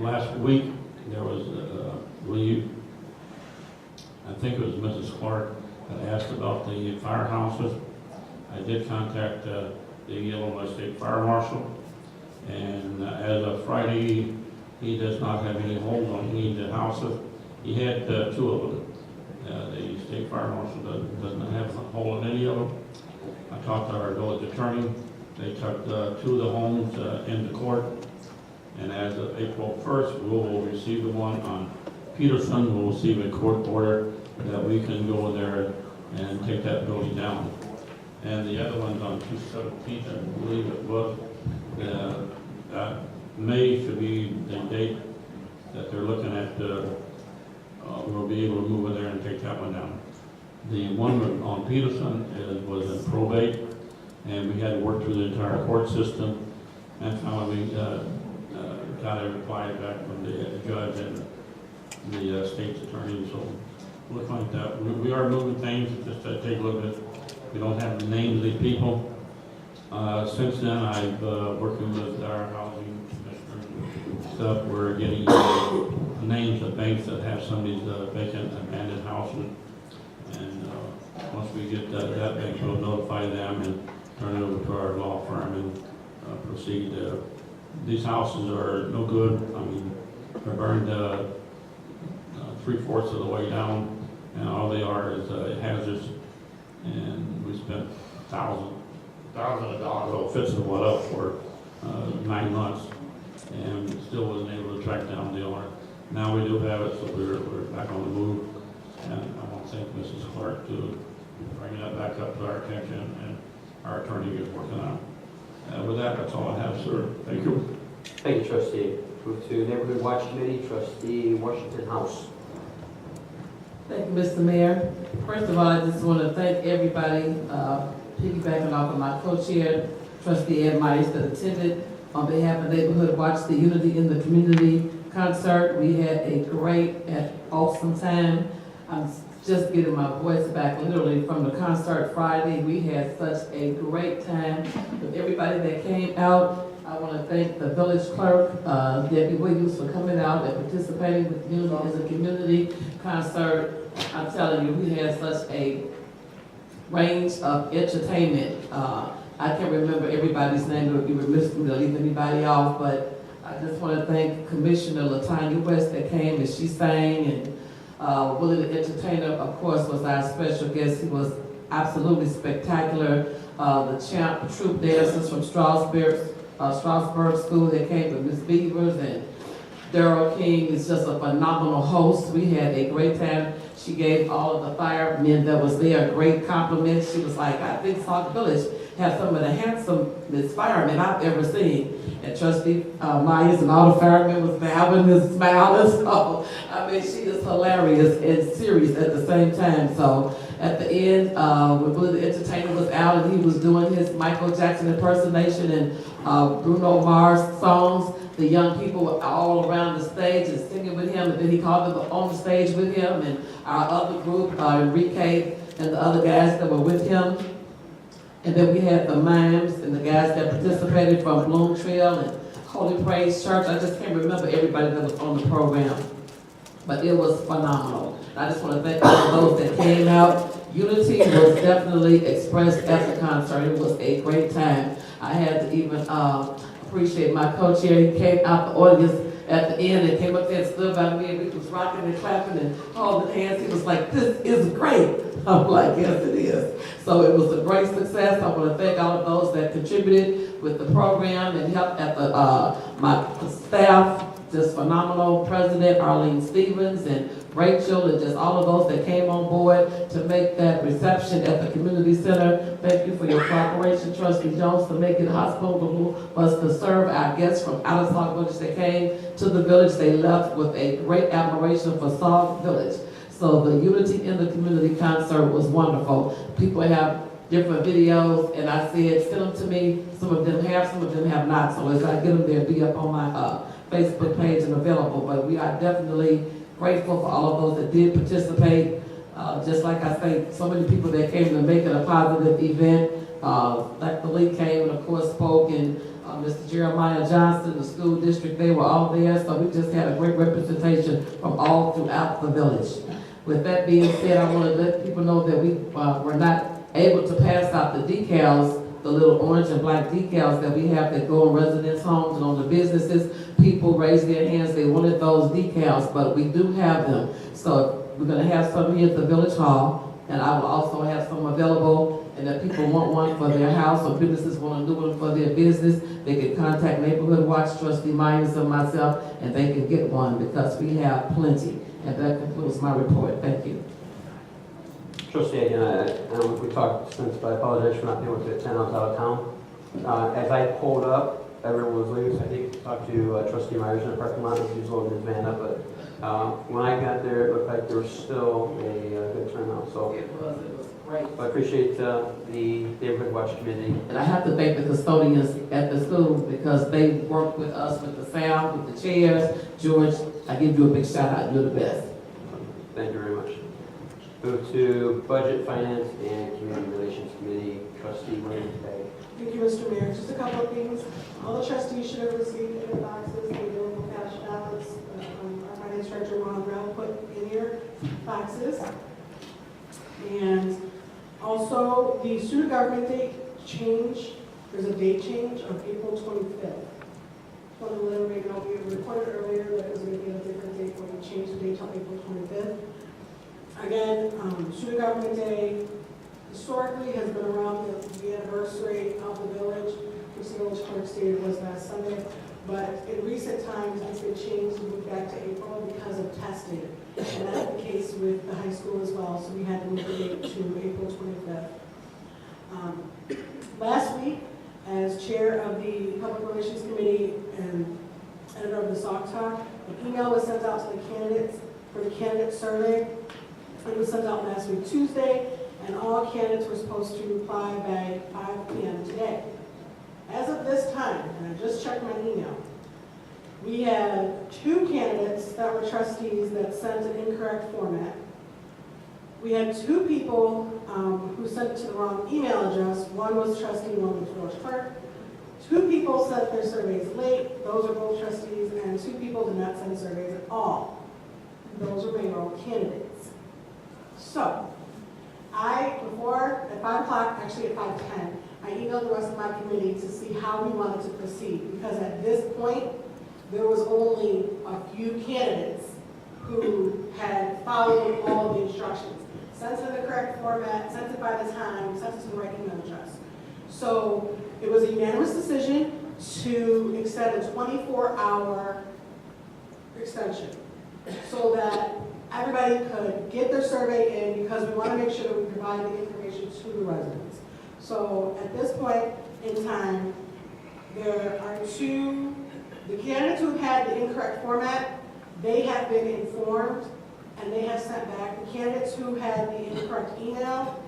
Last week, there was, I think it was Mrs. Clark that asked about the firehouses. I did contact the Illinois State Fire Marshal, and as of Friday, he does not have any holds on any of the houses. He had 2 of them. The State Fire Marshal doesn't have a hold on any of them. I talked to our village attorney. They took 2 of the homes into court, and as of April 1st, we will receive the one on Peterson. We'll receive a court order that we can go there and take that building down. And the other one's on 217th, I believe it was. May should be the date that they're looking at. We'll be able to move in there and take that one down. The one on Peterson was in probate, and we had to work through the entire court system. And finally, we got a reply back from the judge and the state's attorney. So look like that. We are moving things. Just to take a look at. We don't have the names of these people. Since then, I've working with our housing commissioner stuff. We're getting names of banks that have some of these vacant, abandoned houses. And once we get that bank, we'll notify them and turn it over to our law firm and proceed. These houses are no good. I mean, they're burned 3/4 of the way down, and all they are is hazards. And we spent thousands of dollars fixing one up for 9 months, and still wasn't able to track down the owner. Now we do have it, so we're back on the move, and I want to thank Mrs. Clark to bring that back up to our attention, and our attorney is working on it. With that, that's all I have, sir. Thank you. Thank you, trustee. Move to Neighborhood Watch Committee, trustee Washington House. Thank you, Mr. Mayor. First of all, I just want to thank everybody, piggybacking off of my co-chair, trustee Ed Myers, that attended on behalf of Neighborhood Watch the Unity in the Community concert. We had a great and awesome time. I'm just getting my voice back literally from the concert Friday. We had such a great time with everybody that came out. I want to thank the village clerk, Debbie Williams, for coming out and participating with Unity as a community concert. I'm telling you, we had such a range of entertainment. I can't remember everybody's name. It would be remiss for me to leave anybody off, but I just want to thank Commissioner Latanya West that came and she sang, and Willie the Entertainer, of course, was our special guest. He was absolutely spectacular. The champ troop dancers from Strasburg School that came with Miss Beavers, and Daryl King is just a phenomenal host. We had a great time. She gave all of the firemen that was there a great compliment. She was like, I think Sauk Village has some of the handsomest firemen I've ever seen. And Trustee Myers and all the firemen was bowing and smiling. So, I mean, she is hilarious and serious at the same time. So, at the end, when Willie the Entertainer was out and he was doing his Michael Jackson impersonation and Bruno Mars songs, the young people were all around the stage and singing with him, and then he called them on the stage with him, and our other group, Enrique and the other guys that were with him. And then we had the mimes and the guys that participated from Bloom Trail and Holy Praise Church. I just can't remember everybody that was on the program, but it was phenomenal. I just want to thank all of those that came out. Unity was definitely expressed at the concert. It was a great time. I had to even appreciate my co-chair. He came out the audience at the end and came up there and stood by me, and we was rocking and clapping and holding hands. He was like, "This is great." I'm like, "Yes, it is." So it was a great success. I want to thank all of those that contributed with the program and helped at the my staff, just phenomenal. President Arlene Stevens and Rachel and just all of those that came on board to make that reception at the community center. Thank you for your cooperation, Trustee Jones, to make it hospitable for us to serve our guests from out of Sauk Village that came to the village. They left with a great admiration for Sauk Village. So the Unity in the Community concert was wonderful. People have different videos, and I said, send them to me. Some of them have, some of them have not. So as I get them, they'll be up on my Facebook page and available. But we are definitely grateful for all of those that did participate. Just like I say, so many people that came to make it a positive event. Dr. Lee came and of course spoke, and Mr. Jeremiah Johnson, the school district, they were all there. So we just had a great representation from all throughout the village. With that being said, I want to let people know that we were not able to pass out the decals, the little orange and black decals that we have that go on residence homes and on the businesses. People raised their hands, they wanted those decals, but we do have them. So we're gonna have some here at the Village Hall, and I will also have some available, and if people want one for their house or businesses want to do one for their business, they can contact Neighborhood Watch, Trustee Myers or myself, and they can get one because we have plenty. And that concludes my report. Thank you. Trustee, again, I don't know if we talked since, but I apologize for not being able to attend. I was out of town. As I pulled up, everyone was leaving, so I did talk to Trustee Myers in the parking lot as he was loading his van up, but when I got there, it looked like there was still a good turnout, so. It was great. I appreciate the Neighborhood Watch Committee. And I have to thank the custodians at the school because they worked with us with the sound, with the chairs. George, I give you a big shout out. You're the best. Thank you very much. Move to Budget, Finance, and Community Relations Committee, Trustee Williams. Thank you, Mr. Mayor. Just a couple of things. All the trustees should have received in their boxes the available cash balance. Our finance director, Ron Brown, put in your boxes. And also, the student government date change, there's a date change of April 25th. Just wanted to let everybody know, we reported earlier that it was going to be a different date, but we changed the date to April 25th. Again, student government day historically has been around the anniversary of the village, which the village clerk stated was last Sunday. But in recent times, it's been changed and moved back to April because of testing. And that's the case with the high school as well, so we had to move the date to April 25th. Last week, as chair of the Public Relations Committee and editor of the Sauk Talk, an email was sent out to the candidates for the candidate survey. It was sent out last week Tuesday, and all candidates were supposed to reply by 5 p.m. today. As of this time, and I just checked my email, we have 2 candidates that were trustees that sent an incorrect format. We had 2 people who sent it to the wrong email address. One was trustee, one was village clerk. 2 people sent their surveys late. Those are both trustees, and 2 people did not send surveys at all. Those are mayoral candidates. So, at 5 o'clock, actually at 5:10, I emailed the rest of my committee to see how we wanted to proceed, because at this point, there was only a few candidates who had followed all of the instructions. Sent it in the correct format, sent it by the time, sent it to the right email address. So it was a unanimous decision to extend a 24-hour extension so that everybody could get their survey in, because we want to make sure that we provide the information to the residents. So at this point in time, there are 2, the candidates who had the incorrect format, they have been informed and they have sent back. The candidates who had the incorrect email,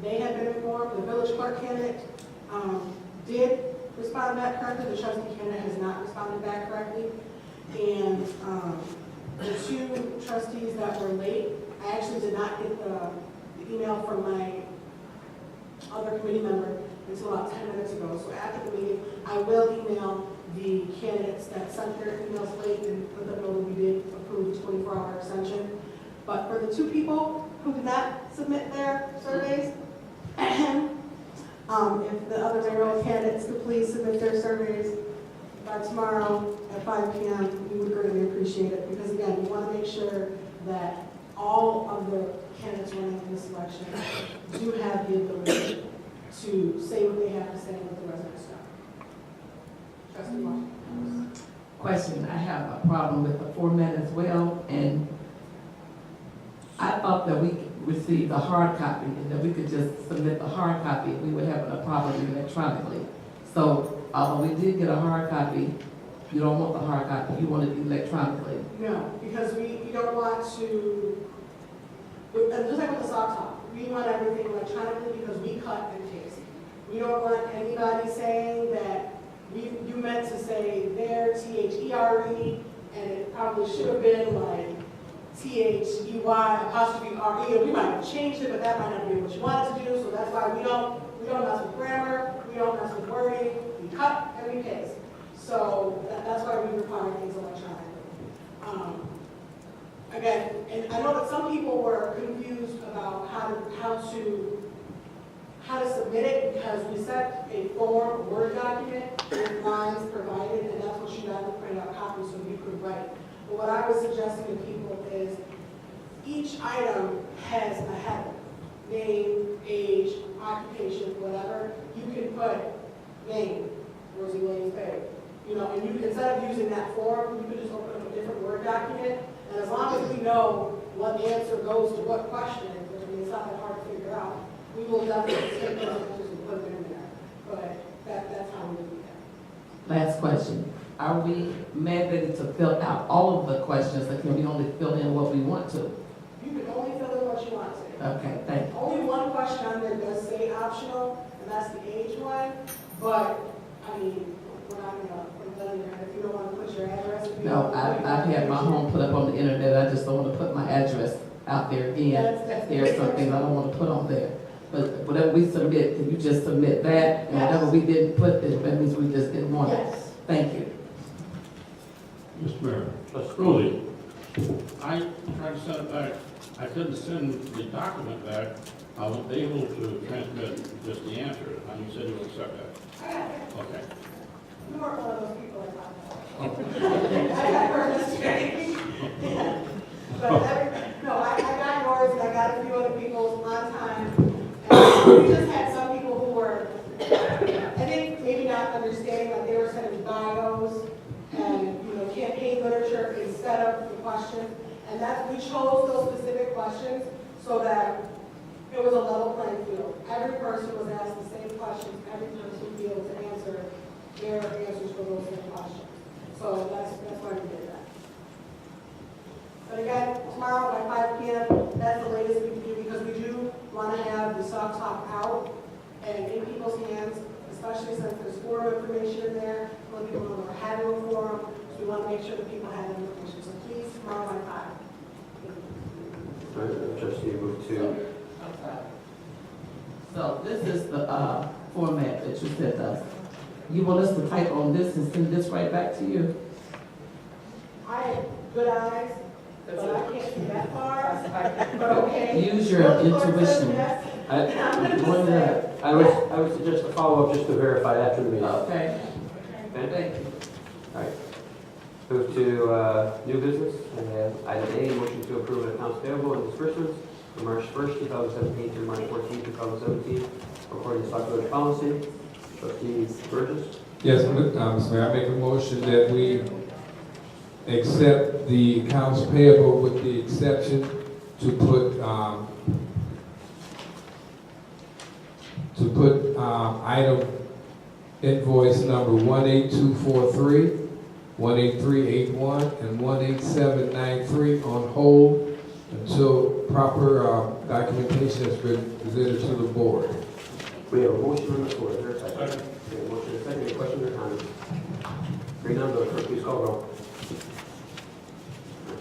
they have been informed. The village clerk candidate did respond back correctly. The trustee candidate has not responded back correctly. And the 2 trustees that were late, I actually did not get the email from my other committee member until about 10 minutes ago. So after the meeting, I will email the candidates that sent their emails late and let them know that we did approve the 24-hour extension. But for the 2 people who did not submit their surveys, if the other mayoral candidates could please submit their surveys by tomorrow at 5 p.m., we would greatly appreciate it, because again, we want to make sure that all of the candidates running in this election do have the ability to say what they have to say and let the residents know. Trustee Washington. Question, I have a problem with the format as well, and I thought that we received a hard copy and that we could just submit the hard copy if we were having a problem electronically. So, although we did get a hard copy, you don't want the hard copy, you want it electronically. No, because we don't want to, just like with the Sauk Talk, we want everything electronically because we cut and paste. We don't want anybody saying that you meant to say there, T-H-E-R-E, and it probably should have been like T-H-E-Y apostrophe R-E, or we might have changed it, but that might not be what you wanted to do, so that's why we We don't mess with grammar, we don't mess with wording, we cut and we paste. So that's why we require things electronically. Again, and I know that some people were confused about how to submit it, because we sent a form Word document with lines provided, and that's what you got to print out copies so you could write. But what I was suggesting to people is each item has a header, name, age, occupation, whatever. You can put name, Rosie Williams Perry, and you can, instead of using that form, you can just open up a different Word document. And as long as we know what answer goes to what question, it's not that hard to figure out, we will definitely take those answers and put them in there. But that's how we do that. Last question. Are we mandated to fill out all of the questions, or can we only fill in what we want to? You can only fill in what you want to. Okay, thank you. Only one question on there does say optional, and that's the age one. But, I mean, we're not going to put that in there. If you don't want to put your address. No, I've had my home put up on the internet. I just don't want to put my address out there again. There's some things I don't want to put on there. But whatever we submit, if you just submit that, and whatever we didn't put, that means we just didn't want it. Yes. Thank you. Mr. Mayor, truly, I tried to send it back. I couldn't send the document back. I was able to transmit just the answer, and you said you would accept that. Okay. You weren't one of those people like that. I got yours yesterday. But I got yours, and I got a few other people's on time. And we just had some people who were, I think, maybe not understanding that they were sending bios and, campaign literature instead of the questions. And we chose those specific questions so that it was a level playing field. Every person was asked the same questions. Every person would be able to answer their answers for those same questions. So that's why we did that. But again, tomorrow by 5 p.m., that's the latest we can do, because we do want to have the Sauk talk out and in people's hands, especially since there's forum information in there. When people know we're having a forum, so we want to make sure that people have that information. So please, tomorrow by 5. All right, Trustee, move to. So this is the format that you sent us. You want us to type on this and send this right back to you? I have good eyes, but I can't see that far. But okay. Use your intuition. I would suggest a follow-up just to verify after the meeting. Okay. Okay? Thank you. All right. Move to new business. I have item A, motion to approve accounts payable and disbursements from March 1st, 2017 through March 14th, 2017, according to Sauk Village policy. Trustee Burgess? Yes, Mr. Mayor, I make a motion that we accept the accounts payable with the exception to put item invoice number 18243, 18381, and 18793 on hold until proper documentation has been presented to the board. We have a motion on the floor. Is there a second? We have a motion and a second. Any questions or comments? Hearing none, Village Clerk, please call roll.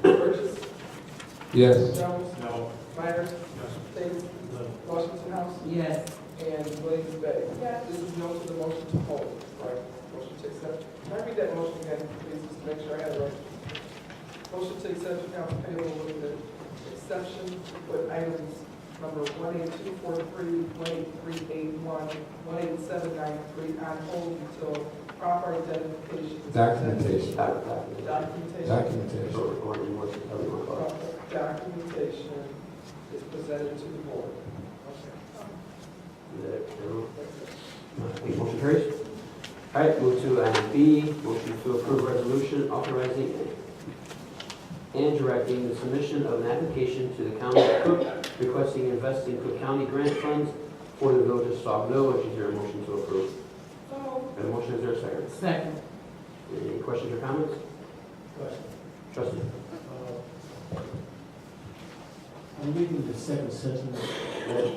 Burgess. Yes. Jones. No. Myers. Yes. Davis. No. Washington House. Yes. And Williams Bay. Yes. This is no to the motion to hold. Right. Motion to accept. Can I read that motion again, please, just to make sure I have it right? Motion to accept accounts payable with the exception to put items number 18243, 18381, 18793 on hold until proper identification. Documentation. Documentation. Documentation. Documentation is presented to the board. Okay. Motion carries. All right, move to item B, motion to approve resolution authorizing and directing the submission of an application to the county of Cook requesting invest in Cook County grant funds for the village of Sauk Village. Is there a motion to approve? And a motion, is there a second? Second. Any questions or comments? Trustee. I'm reading the second sentence that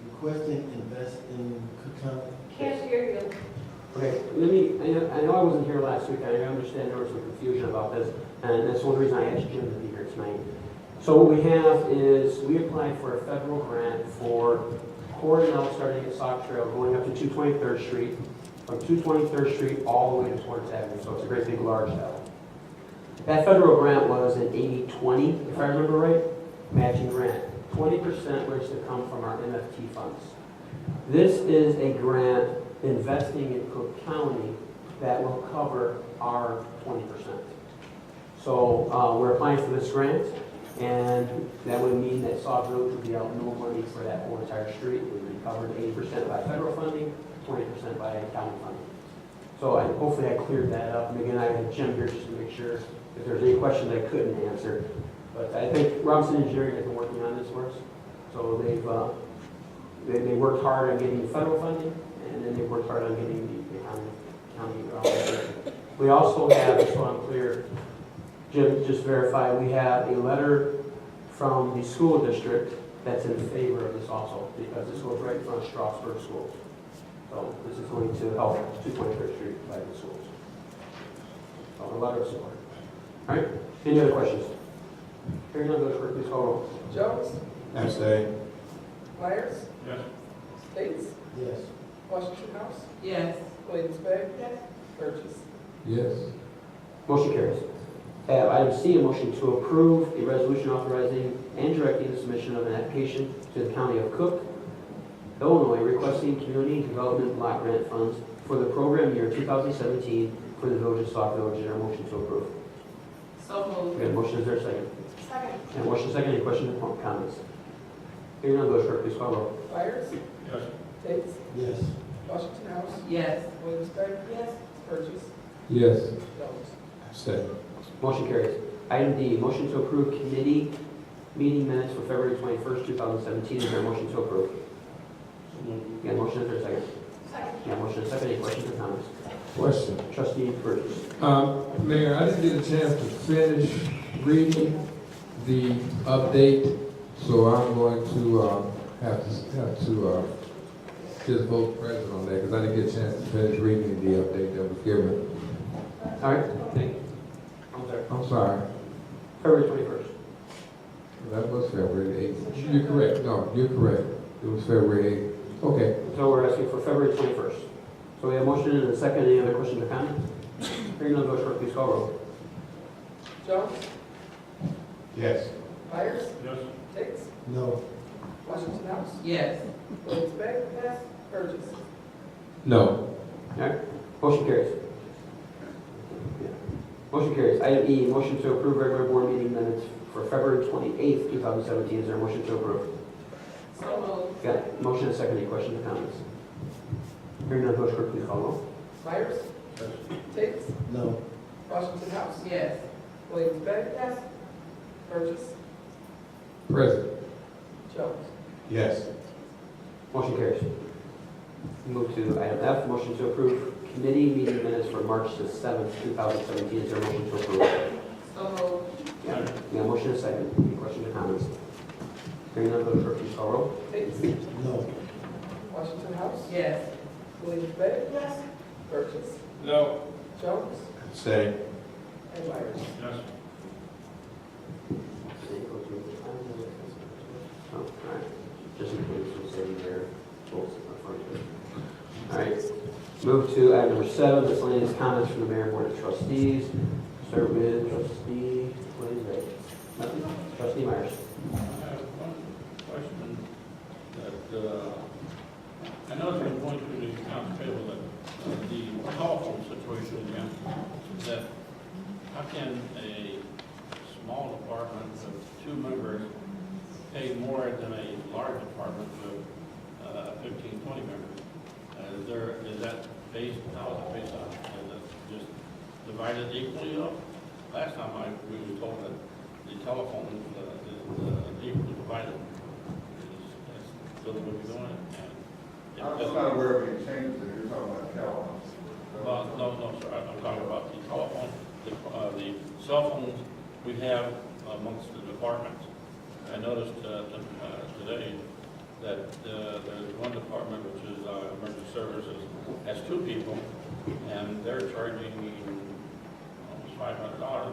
requesting invest in Cook County. Can't hear you. Okay, I know I wasn't here last week. I understand there was some confusion about this, and that's one reason I asked Jim to be here tonight. So what we have is we applied for a federal grant for core and L starting at Sauk Trail, going up to 223rd Street, from 223rd Street all the way to Torrance Avenue, so it's a great big large L. That federal grant was an 80-20, if I remember right, matching grant. 20% was to come from our MFT funds. This is a grant investing in Cook County that will cover our 20%. So we're applying for this grant, and that would mean that Sauk Village would be out no money for that whole entire street. It would be covered 80% by federal funding, 20% by county funding. So hopefully I cleared that up. And again, I had Jim here just to make sure if there's any questions I couldn't answer. But I think Robinson Engineering has been working on this for us. So they worked hard on getting the federal funding, and then they worked hard on getting the county. We also have, just so I'm clear, Jim, just verify, we have a letter from the school district that's in favor of this also, because this goes right in front of Strasburg School. So this is going to help 223rd Street by the schools. So a letter of support. All right, any other questions? Hearing none, Village Clerk, please call roll. Jones? Abstain. Myers? Yes. States? Yes. Washington House? Yes. Williams-Bright? Yes. Burgess? Yes. Motion carries. Item C, a motion to approve a resolution authorizing and directing the submission of an application to the County of Cook, Illinois, requesting community development block grant funds for the program year 2017 for the Village of Sauk Village. Is there a motion to approve? So moved. We have a motion, is there a second? Second. And motion second, any questions or comments? Hearing none, Village Clerk, please call roll. Myers? Yes. States? Yes. Washington House? Yes. Williams-Bright? Yes. Burgess? Yes. Jones? Abstain. Motion carries. Item D, motion to approve committee meeting minutes for February 21st, 2017. Is there a motion to approve? Yeah, motion, is there a second? Second. Yeah, motion is second, any questions or comments? Question. Trustee Burgess. Mayor, I didn't get a chance to finish reading the update, so I'm going to have to just vote present on that, because I didn't get a chance to finish reading the update that was given. All right, thank you. I'm sorry. February 21st. That was February 8th. You're correct. No, you're correct. It was February 8th. Okay. So we're asking for February 21st. So we have a motion and a second. Any other questions or comments? Hearing none, Village Clerk, please call roll. Jones? Yes. Myers? Yes. States? No. Washington House? Yes. Williams-Bright? Yes. Burgess? No. All right, motion carries. Motion carries. Item E, motion to approve regular board meeting minutes for February 28th, 2017. Is there a motion to approve? So moved. Got it. Motion and second. Any questions or comments? Hearing none, Village Clerk, please call roll. Myers? States? No. Washington House? Yes. Williams-Bright? Yes. Burgess? Present. Jones? Yes. Motion carries. Move to item F, motion to approve committee meeting minutes for March the 7th, 2017. Is there a motion to approve? So moved. Yeah, motion and second. Any questions or comments? Hearing none, Village Clerk, please call roll. States? No. Washington House? Yes. Williams-Bright? Yes. Burgess? No. Jones? Abstain. And Myers? Yes. Oh, all right. Just in case, we'll say there. All right. Move to item number 7, miscellaneous comments from the Mayor and Board of Trustees. Start with Trustee Williams. Nothing? Trustee Myers. I have one question that, I know as we're going through the accounts payable, that the telephone situation again, that how can a small department of 2 members pay more than a large department of 15, 20 members? Is that based, how is it based on? Is it just divided equally up? Last time we were told that the telephone is equally divided. Is still the way we're doing it? And I'm just not aware of any changes that you're talking about telephones. well, no, sir, I'm talking about the telephone, the cell phones we have amongst the departments. I noticed today that there's one department, which is emergency services, has 2 people, and they're charging almost $500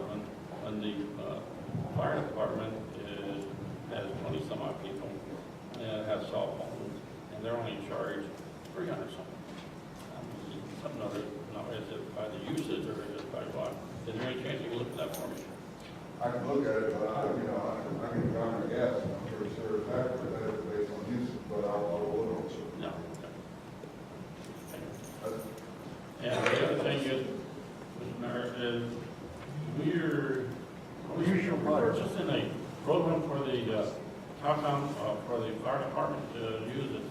when the fire department has 20 some odd people and have cell phones and they're only charged 300 something. Something other, now is it by the usage or is it by what? Is there any chance you can look at that for me? I can look at it, but I can garner a guess, I'm pretty sure exactly that is based on usage, but I'll look at it. No. And the other thing is, Mr. Mayor, is we're purchasing a program for the Sauk, for the fire department to use it.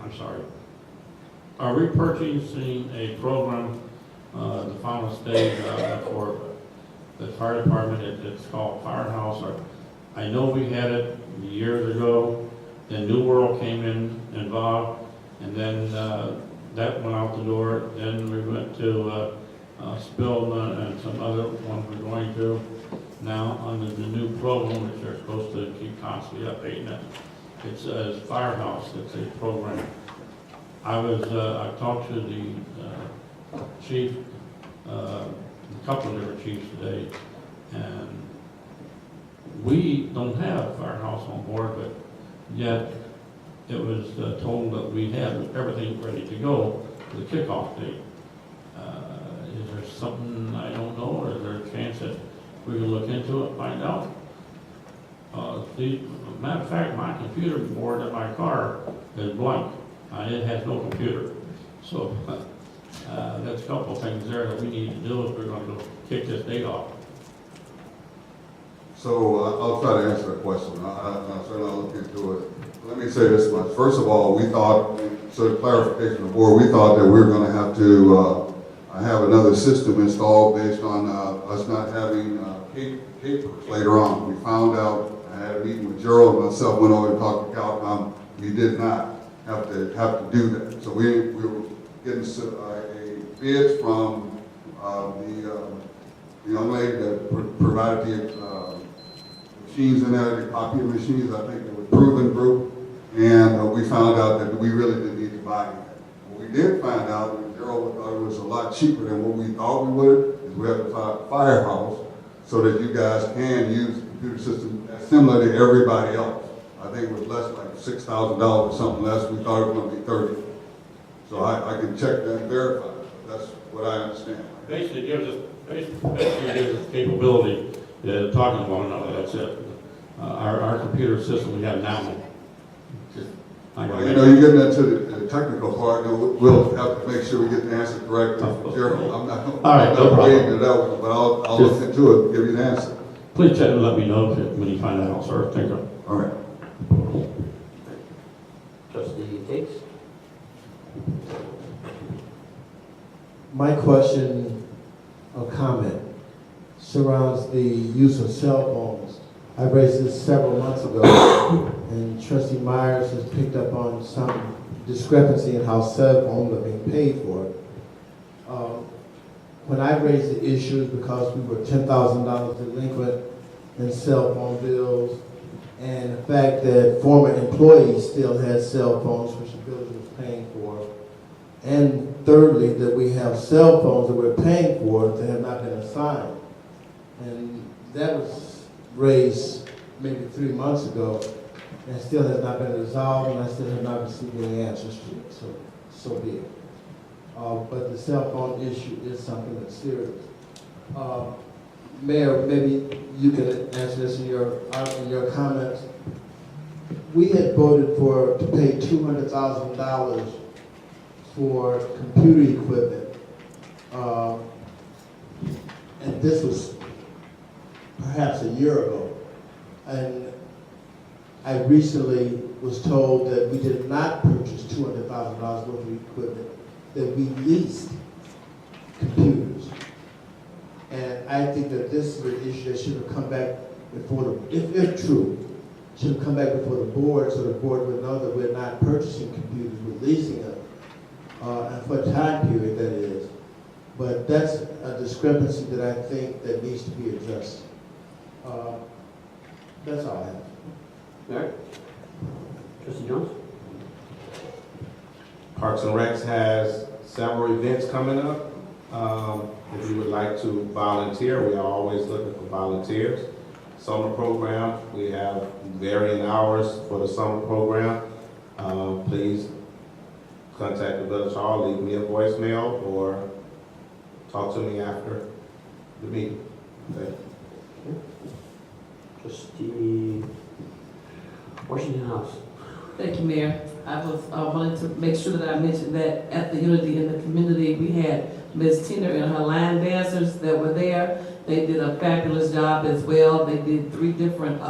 I'm sorry. Are we purchasing a program, the final stage for the fire department? It's called Firehouse. I know we had it years ago. Then New World came involved, and then that went out the door. Then we went to Spillman and some other ones we're going to. Now, under the new program, which they're supposed to keep constantly updating it, it's a Firehouse. It's a program. I talked to the chief, a couple of different chiefs today, and we don't have Firehouse on board, but yet it was told that we had everything ready to go for the kickoff date. Is there something I don't know, or is there a chance that we can look into it and find out? Matter of fact, my computer board in my car is blank. It has no computer. So that's a couple of things there that we need to do if we're going to kick this date off. So I'll try to answer that question. I'll certainly look into it. Let me say this much. First of all, we thought, so clarification of the board, we thought that we were going to have to have another system installed based on us not having capers later on. We found out, I had a meeting with Gerald and myself, went over and talked to Calcom. We did not have to do that. So we were getting a bid from the young lady that provided the machines in there, the copy machines. I think it was Proven Group, and we found out that we really didn't need to buy anything. What we did find out, and Gerald thought it was a lot cheaper than what we thought we would, is we have to Firehouse so that you guys can use the computer system similar to everybody else. I think it was less, like $6,000 or something less. We thought it was going to be 30. So I can check that and verify. That's what I understand. Basically, it gives us capability talking to one another. That's it. Our computer system we have now. Well, you know, you're getting into the technical part. You know, we'll have to make sure we get the answer correctly from Gerald. I'm not waiting it out, but I'll look into it and give you the answer. Please check and let me know when you find out, sir. Thank you. All right. Trustee Tate? My question or comment surrounds the use of cell phones. I raised this several months ago, and Trustee Myers has picked up on some discrepancy in how cell phones are being paid for. When I raised the issue, because we were $10,000 delinquent in cell phone bills, and the fact that former employees still had cell phones, which the village was paying for. And thirdly, that we have cell phones that we're paying for that have not been assigned. And that was raised maybe 3 months ago, and still has not been resolved, and I still have not received any answers to it, so be it. But the cell phone issue is something that's serious. Mayor, maybe you can answer this in your comments. We had voted to pay $200,000 for computer equipment, and this was perhaps a year ago. And I recently was told that we did not purchase $200,000 worth of equipment, that we leased computers. And I think that this is an issue that should have come back before if true, should have come back before the board, so the board would know that we're not purchasing computers, we're leasing them, and for a time period that is. But that's a discrepancy that I think that needs to be addressed. That's all I have. All right. Trustee Jones? Parks and Recs has several events coming up. If you would like to volunteer, we are always looking for volunteers. summer program. We have varying hours for the summer program. Please contact the village hall, leave me a voicemail, or talk to me after the meeting. Okay. Trustee Washington House. Thank you, Mayor. I wanted to make sure that I mentioned that at the Unity in the community, we had Ms. Tina and her line dancers that were there. They did a fabulous job as well. They did 3 different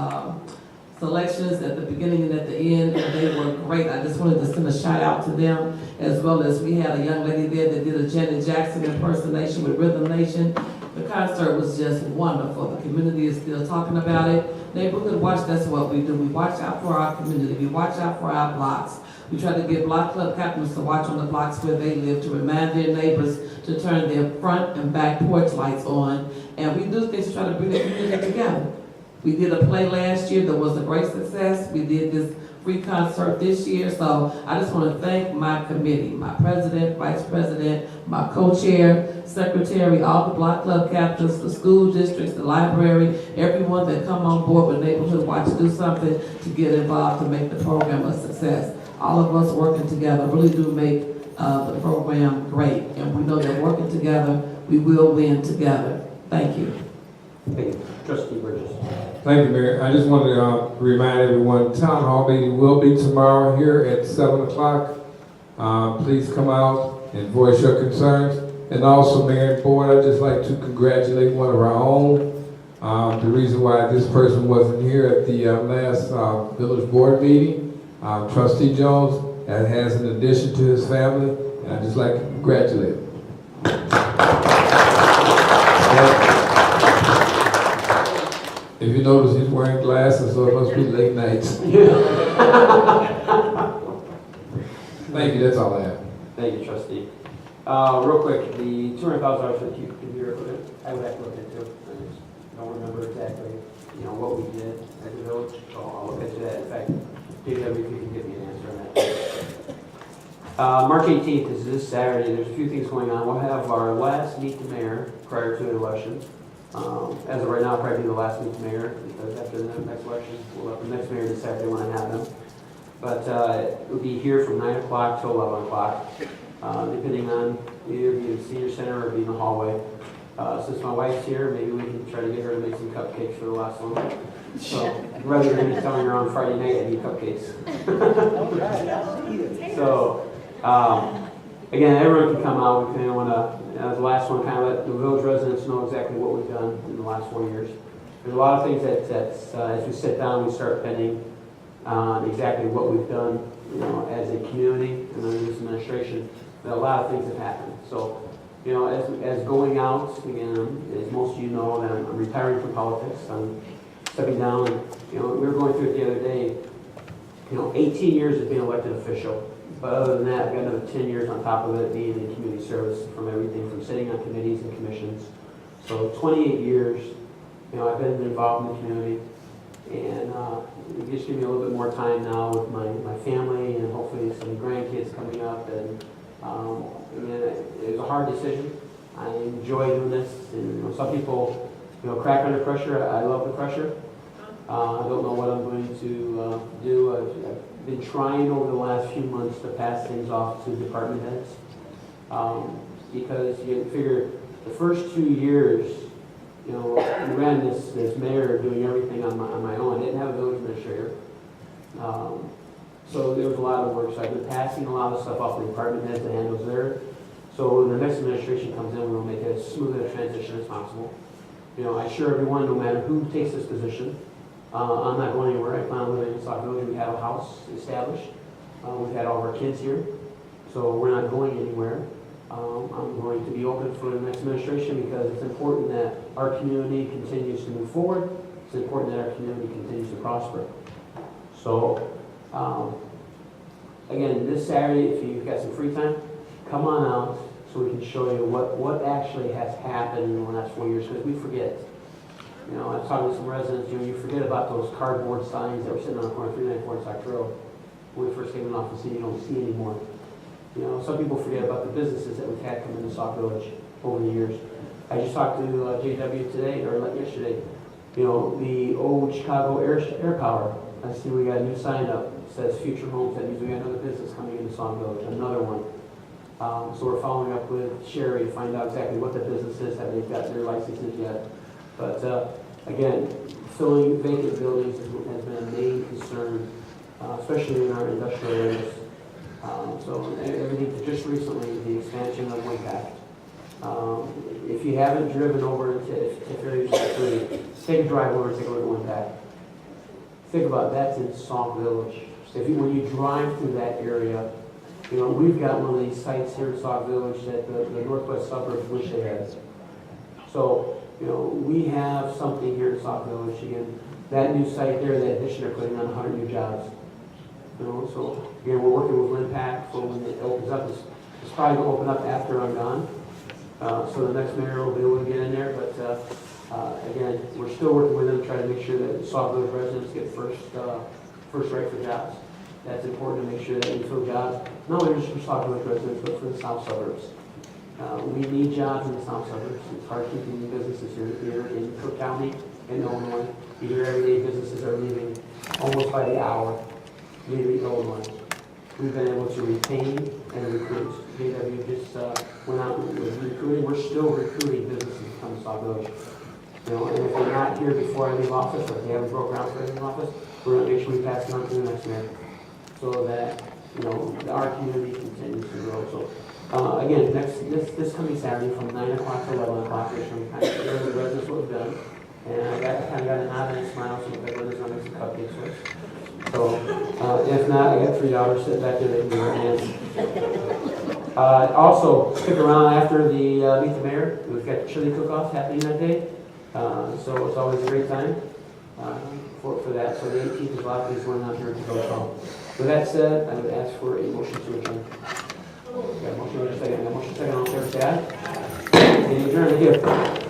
selections at the beginning and at the end, and they were great. I just wanted to send a shout out to them, as well as we had a young lady there that did a Janet Jackson impersonation with Rhythm Nation. The concert was just wonderful. The community is still talking about it. Neighborhood Watch, that's what we do. We watch out for our community. We watch out for our blocks. We try to get block club captains to watch on the blocks where they live, to remind their neighbors to turn their front and back porch lights on. And we do things to try to bring the community together. We did a play last year that was a great success. We did this free concert this year. So I just want to thank my committee, my president, vice president, my co-chair, secretary, all the block club captains, the school districts, the library, everyone that come on board with Neighborhood Watch to do something to get involved to make the program a success. All of us working together really do make the program great. And we know that working together, we will win together. Thank you. Thank you. Trustee Burgess. Thank you, Mayor. I just want to remind everyone, town hall meeting will be tomorrow here at 7 o'clock. Please come out and voice your concerns. And also, Mayor and Board, I'd just like to congratulate one of our own. The reason why this person wasn't here at the last village board meeting, Trustee Jones, that has an addition to his family, and I'd just like to congratulate him. If you notice, he's wearing glasses, so it must be late nights. Thank you, that's all I have. Thank you, Trustee. Real quick, the $200,000 for the computer equipment, I would have to look into. I just don't remember exactly, what we did at the village, so I'll look into that. In fact, DW, if you can give me an answer on that. March 18th is this Saturday. There's a few things going on. We'll have our last meet the mayor prior to the election. As of right now, probably the last meet the mayor, because after the next election, we'll have the next mayor this Saturday when I have them. But it'll be here from 9 o'clock to 11 o'clock, depending on either be in the senior center or be in the hallway. Since my wife's here, maybe we can try to get her to make some cupcakes for the last one. So rather than me telling her on Friday night I need cupcakes. So again, everyone can come out. We kind of want to, the last one, kind of let the village residents know exactly what we've done in the last 4 years. There's a lot of things that as we sit down, we start penning on exactly what we've done, as a community and under this administration. But a lot of things have happened. So, as going out, again, as most of you know, that I'm retiring from politics. I'm stepping down. And, we were going through it the other day. 18 years of being elected official. But other than that, I've got another 10 years on top of it being in community service, from everything from sitting on committees and commissions. So 28 years, I've been involved in the community. And it just gives me a little bit more time now with my family and hopefully some grandkids coming up. And it was a hard decision. I enjoy doing this. And some people, crack under pressure. I love the pressure. I don't know what I'm going to do. I've been trying over the last few months to pass things off to department heads. Because you figure the first 2 years, I ran this mayor doing everything on my own. I didn't have a village administrator. So there was a lot of work. So I've been passing a lot of stuff off to the department heads that handles there. So when the next administration comes in, we'll make it as smooth a transition as possible. I assure everyone, no matter who takes this position, I'm not going anywhere. I plan on living in Sauk Village. We have a house established. We've had all of our kids here. So we're not going anywhere. I'm going to be open for the next administration because it's important that our community continues to move forward. It's important that our community continues to prosper. So, again, this Saturday, if you've got some free time, come on out so we can show you what actually has happened in the last 4 years, because we forget. I was talking to some residents, you forget about those cardboard signs that were sitting on the corner of 394 Sauk Road when we first came in office, and you don't see anymore. Some people forget about the businesses that we've had come into Sauk Village over the years. I just talked to JW today, or yesterday. You know, the old Chicago Air Power, I see we got a new sign up, it says Future Homes, that means we got another business coming into Sauk Village, another one. So we're following up with Sherry to find out exactly what the business is, have they got their licenses yet. But again, filling vacant buildings has been a main concern, especially in our industrial areas. So everything, just recently, the expansion of Winpack. If you haven't driven over to area, take a drive over and take a look at Winpack. Think about it, that's in Sauk Village. When you drive through that area, you know, we've got one of these sites here in Sauk Village that the northwest suburbs wish they had. So, you know, we have something here in Sauk Village. Again, that new site there, that addition, they're putting on 100 new jobs. You know, so again, we're working with Winpack, so when it opens up, it's probably going to open up after I'm gone. So the next mayor will be able to get in there, but again, we're still working with them, trying to make sure that Sauk Village residents get first right for jobs. That's important to make sure that we fill jobs, not only just for Sauk Village residents, but for the south suburbs. We need jobs in the south suburbs. It's hard keeping businesses here in Cook County and Illinois. Either everyday businesses are leaving almost by the hour, leaving Illinois. We've been able to retain and recruit. JW just went out with recruiting. We're still recruiting businesses to come to Sauk Village. You know, and if they're not here before I leave office, or if they haven't broke ground for leaving office, we're going to make sure we pass it on to the next mayor, so that, you know, our community continues to grow. So again, this coming Saturday from 9 o'clock to 11 o'clock, we're showing kind of the residents what we've done. And I kind of got a nod and a smile, so the brothers on some cupcakes for us. So, if not, I got 3 daughters sitting back there, they can do their hands. Also, stick around after the Meet the Mayor. We've got chili cook-off happening that day. So it's always a great time for that. So the 18th is likely going out here to go home. With that said, I would ask for a motion to adjourn. Got a motion in a second. Got a motion second on the third side. And adjourn. Thank you.